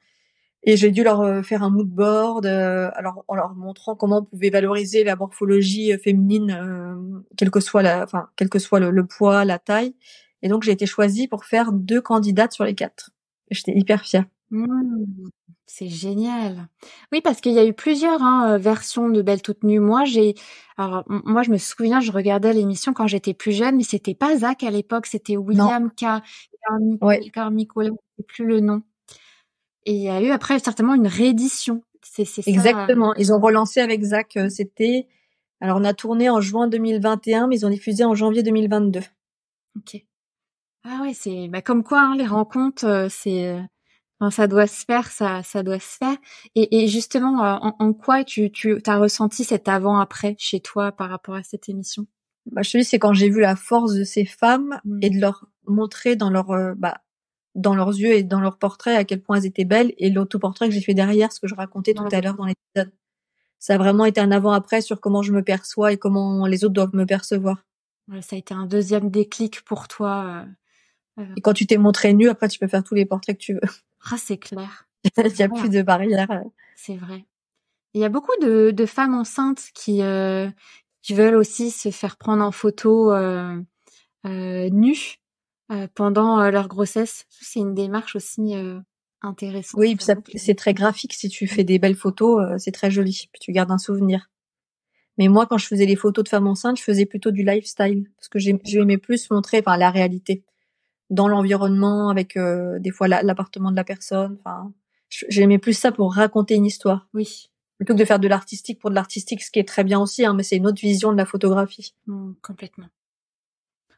Et j'ai dû leur faire un mood board, alors en leur montrant comment on pouvait valoriser la morphologie féminine, quel que soit le poids, la taille. Et donc j'ai été choisie pour faire 2 candidates sur les 4. Et j'étais hyper fière. Mmh, c'est génial. Oui, parce qu'il y a eu plusieurs versions de Belle toute nue. Moi, je me souviens, je regardais l'émission quand j'étais plus jeune, mais c'était pas Zach à l'époque, c'était Non, William ouais, Carmichael, je sais plus le nom. Et il y a eu après certainement une réédition. C'est ça. exactement. Ils ont relancé avec Zach, alors on a tourné en juin 2021, mais ils ont diffusé en janvier 2022. Ok. Ah ouais, c'est bah comme quoi les rencontres, enfin, ça doit se faire, ça doit se faire. Et justement, en quoi tu as ressenti cet avant-après chez toi par rapport à cette émission? Bah, je te dis, c'est quand j'ai vu la force de ces femmes et de leur montrer dans dans leurs yeux et dans leurs portraits à quel point elles étaient belles, et l'autoportrait que j'ai fait derrière, ce que je racontais tout à l'heure dans l'épisode. Ça a vraiment été un avant-après sur comment je me perçois et comment les autres doivent me percevoir. Ouais, ça a été un deuxième déclic pour toi. Et quand tu t'es montré nue, après, tu peux faire tous les portraits que tu veux. Ah, c'est clair. Il y a plus de barrière. C'est vrai. Il y a beaucoup de femmes enceintes qui veulent aussi se faire prendre en photo nues pendant leur grossesse. C'est une démarche aussi intéressante. Oui, puis c'est très graphique. Si tu fais des belles photos, c'est très joli. Puis tu gardes un souvenir. Mais moi, quand je faisais les photos de femmes enceintes, je faisais plutôt du lifestyle parce que j'aimais plus montrer, enfin, la réalité dans l'environnement, avec des fois l'appartement de la personne. Enfin, j'aimais plus ça pour raconter une histoire. Oui. Plutôt que de faire de l'artistique pour de l'artistique, ce qui est très bien aussi, hein, mais c'est une autre vision de la photographie. Complètement.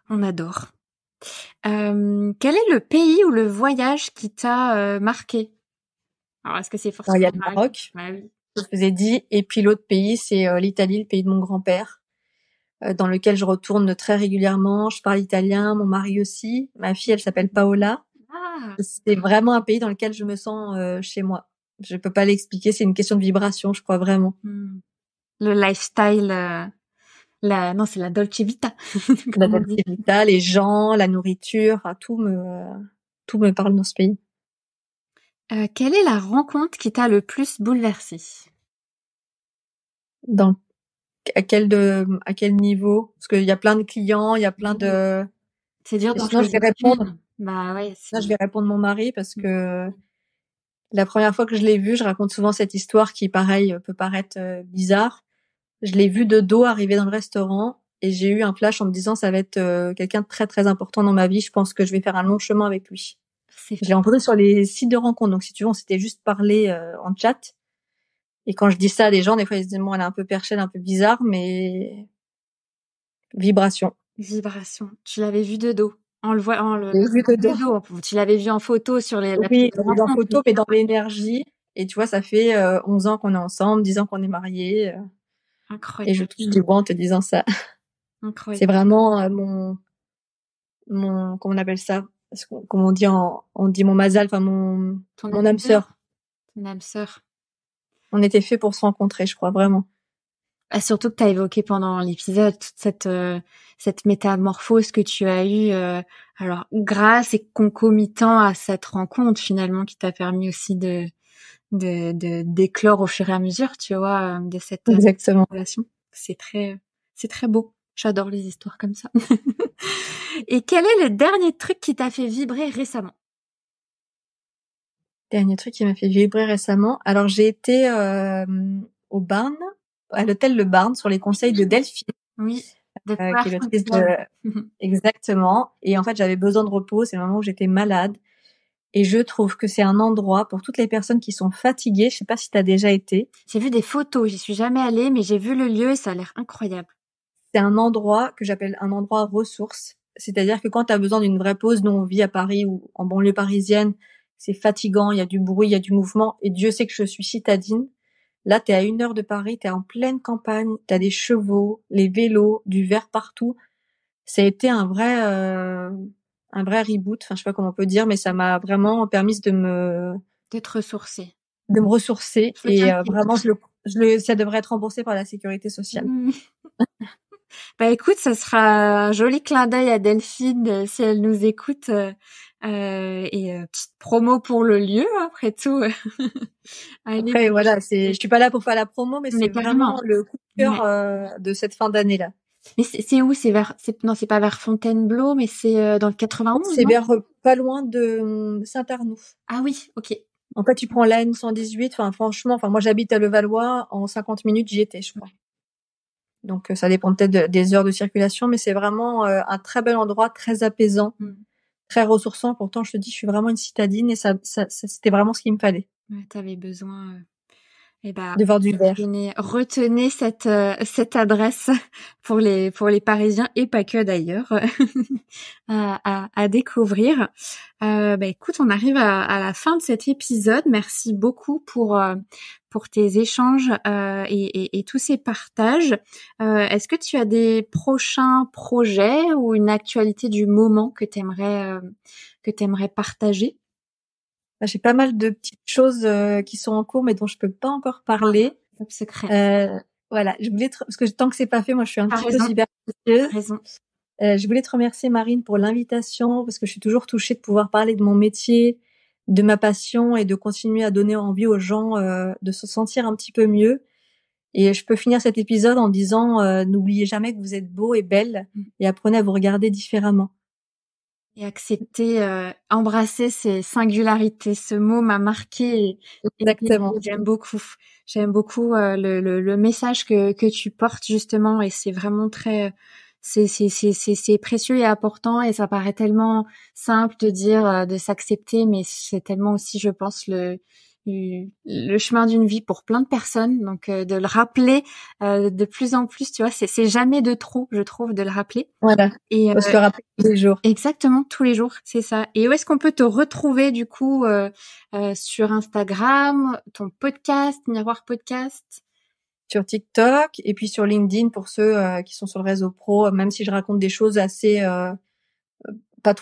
On adore. Quel est le pays ou le voyage qui t'a marqué? Alors, est-ce que c'est forcément... Il y a le Maroc, oui. je vous ai dit, et puis l'autre pays, c'est l'Italie, le pays de mon grand-père, dans lequel je retourne très régulièrement. Je parle italien, mon mari aussi. Ma fille, elle s'appelle Paola. Ah. C'est vraiment un pays dans lequel je me sens chez moi. Je peux pas l'expliquer, c'est une question de vibration, je crois vraiment. Le lifestyle, non, c'est la Dolce Vita. La Dolce Vita, les gens, la nourriture, tout me parle dans ce pays. Quelle est la rencontre qui t'a le plus bouleversée? À quel niveau? Parce qu'il y a plein de clients, il y a plein de... C'est dur. Sinon, je vais répondre. Bah ouais. Là, je vais répondre mon mari parce que la première fois que je l'ai vu, je raconte souvent cette histoire qui, pareil, peut paraître bizarre. Je l'ai vu de dos arriver dans le restaurant et j'ai eu un flash en me disant ça va être quelqu'un de très très important dans ma vie. Je pense que je vais faire un long chemin avec lui. Je l'ai rencontré sur les sites de rencontres, donc si tu veux, on s'était juste parlé en chat. Et quand je dis ça à des gens, des fois ils se disent bon, elle est un peu perchée, elle est un peu bizarre, mais vibration. Vibration. Tu l'avais vu de dos. On le voit, vu de dos. Tu l'avais vu en photo sur les... Oui, en photo, mais dans l'énergie. Et tu vois, ça fait 11 ans qu'on est ensemble, 10 ans qu'on est mariés. Incroyable. Et je touche du bois en te disant ça. Incroyable. C'est vraiment mon, comment on appelle ça? Comme on dit mon mazal, enfin mon âme sœur. Ton âme sœur. On était fait pour se rencontrer, je crois, vraiment. Surtout que tu as évoqué pendant l'épisode toute cette métamorphose que tu as eue, alors grâce et concomitant à cette rencontre finalement qui t'a permis aussi d'éclore au fur et à mesure, tu vois, de cette relation. C'est très beau. J'adore les histoires comme ça. Et quel est le dernier truc qui t'a fait vibrer récemment? Dernier truc qui m'a fait vibrer récemment. Alors j'ai été au Barn, à l'hôtel Le Barn, sur les conseils de Delphine. Oui. Qui est l'autrice de... Exactement. Et en fait, j'avais besoin de repos. C'est le moment où j'étais malade. Et je trouve que c'est un endroit pour toutes les personnes qui sont fatiguées. Je sais pas si tu as déjà été. J'ai vu des photos. J'y suis jamais allée, mais j'ai vu le lieu et ça a l'air incroyable. C'est un endroit que j'appelle un endroit ressource. C'est-à-dire que quand tu as besoin d'une vraie pause, nous on vit à Paris ou en banlieue parisienne, c'est fatigant, il y a du bruit, il y a du mouvement. Et Dieu sait que je suis citadine. Là, t'es à 1 heure de Paris, t'es en pleine campagne, t'as des chevaux, les vélos, du vert partout. Ça a été un vrai reboot. Enfin, je sais pas comment on peut dire, mais ça m'a vraiment permis d'être ressourcée. De me ressourcer. Et vraiment, ça devrait être remboursé par la sécurité sociale. Bah écoute, ça sera un joli clin d'œil à Delphine si elle nous écoute. Petite promo pour le lieu, après tout. Après, voilà, je suis pas là pour faire la promo, mais c'est vraiment le coup de cœur de cette fin d'année-là. Mais c'est où? Non, c'est pas vers Fontainebleau, mais c'est dans le 91. C'est vers pas loin de Saint-Arnoux. Ah oui, ok. En fait, tu prends la N118. Enfin, franchement, moi j'habite à Levallois. En 50 minutes, j'y étais, je crois. Donc ça dépend peut-être des heures de circulation, mais c'est vraiment un très bel endroit, très apaisant, très ressourçant. Pourtant, je te dis, je suis vraiment une citadine et ça c'était vraiment ce qu'il me fallait. Ouais, t'avais besoin de voir du vert. Retenez cette adresse pour les Parisiens et pas que d'ailleurs à découvrir. Écoute, on arrive à la fin de cet épisode. Merci beaucoup pour pour tes échanges et tous ces partages. Est-ce que tu as des prochains projets ou une actualité du moment que t'aimerais partager? J'ai pas mal de petites choses qui sont en cours mais dont je peux pas encore parler. Top secret. Voilà, je voulais parce que tant que c'est pas fait, moi je suis un petit peu superstitieuse. T'as raison. Je voulais te remercier Marine pour l'invitation parce que je suis toujours touchée de pouvoir parler de mon métier, de ma passion et de continuer à donner envie aux gens de se sentir un petit peu mieux. Et je peux finir cet épisode en disant n'oubliez jamais que vous êtes beau et belle et apprenez à vous regarder différemment. Et accepter, embrasser ces singularités. Ce mot m'a marqué. Exactement. Et j'aime beaucoup le message que tu portes justement, et c'est vraiment très, c'est précieux et important, et ça paraît tellement simple de dire de s'accepter, mais c'est tellement aussi, je pense, le chemin d'une vie pour plein de personnes. Donc de le rappeler de plus en plus, tu vois, c'est jamais de trop, je trouve, de le rappeler. Voilà. Et faut se le rappeler tous les jours. Exactement, tous les jours, c'est ça. Et où est-ce qu'on peut te retrouver du coup sur Instagram, ton podcast, Miroir Podcast? Sur TikTok et puis sur LinkedIn pour ceux qui sont sur le réseau pro, même si je raconte des choses assez pas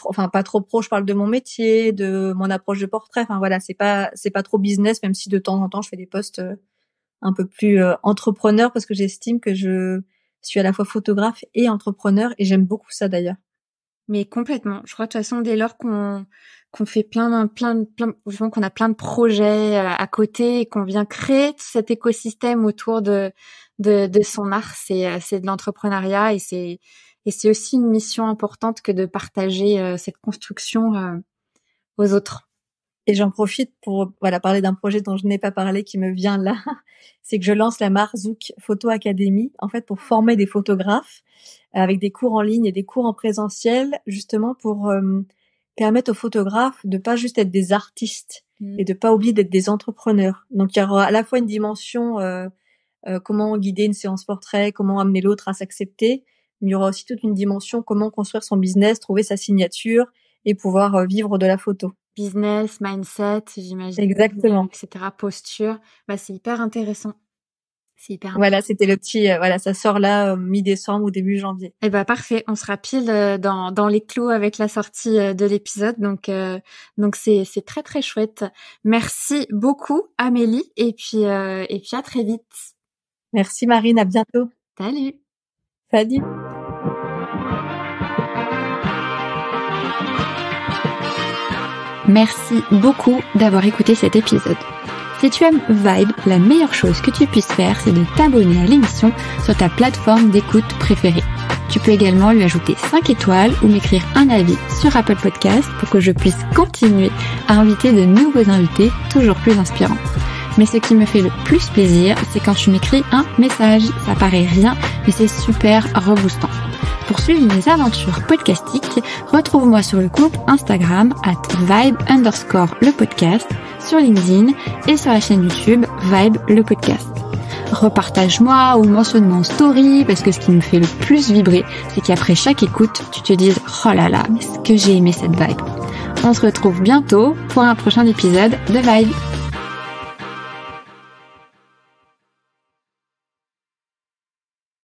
trop pro, je parle de mon métier, de mon approche de portrait, enfin voilà, c'est pas trop business, même si de temps en temps je fais des posts un peu plus entrepreneur, parce que j'estime que je suis à la fois photographe et entrepreneur, et j'aime beaucoup ça d'ailleurs. Mais complètement. Je crois de toute façon, dès lors qu'on fait plein qu'on a plein de projets à côté et qu'on vient créer tout cet écosystème autour de son art, c'est de l'entrepreneuriat, et c'est aussi une mission importante que de partager cette construction aux autres. Et j'en profite pour parler d'un projet dont je n'ai pas parlé, qui me vient là. C'est que je lance la Marzouk Photo Academy, en fait, pour former des photographes avec des cours en ligne et des cours en présentiel, justement pour permettre aux photographes de pas juste être des artistes et de pas oublier d'être des entrepreneurs. Donc il y aura à la fois une dimension comment guider une séance portrait, comment amener l'autre à s'accepter, mais il y aura aussi toute une dimension comment construire son business, trouver sa signature et pouvoir vivre de la photo. Business, mindset, j'imagine. Exactement. Etc. Posture. C'est hyper intéressant. Voilà, c'était le petit, ça sort là, mi-décembre ou début janvier. Eh parfait. On sera pile dans les clous avec la sortie de l'épisode. Donc c'est très, très chouette. Merci beaucoup, Amélie. Et puis à très vite. Merci, Marine. À bientôt. Salut. Salut. Merci beaucoup d'avoir écouté cet épisode. Si tu aimes Vibe, la meilleure chose que tu puisses faire, c'est de t'abonner à l'émission sur ta plateforme d'écoute préférée. Tu peux également lui ajouter 5 étoiles ou m'écrire un avis sur Apple Podcast pour que je puisse continuer à inviter de nouveaux invités toujours plus inspirants. Mais ce qui me fait le plus plaisir, c'est quand tu m'écris un message. Ça paraît rien, mais c'est super reboostant. Pour suivre mes aventures podcastiques, retrouve-moi sur le compte Instagram @vibe_le podcast, sur LinkedIn et sur la chaîne YouTube Vibe le podcast. Repartage-moi ou mentionne-moi en story, parce que ce qui me fait le plus vibrer, c'est qu'après chaque écoute, tu te dises « Oh là là, est-ce que j'ai aimé cette vibe ?» On se retrouve bientôt pour un prochain épisode de Vibe.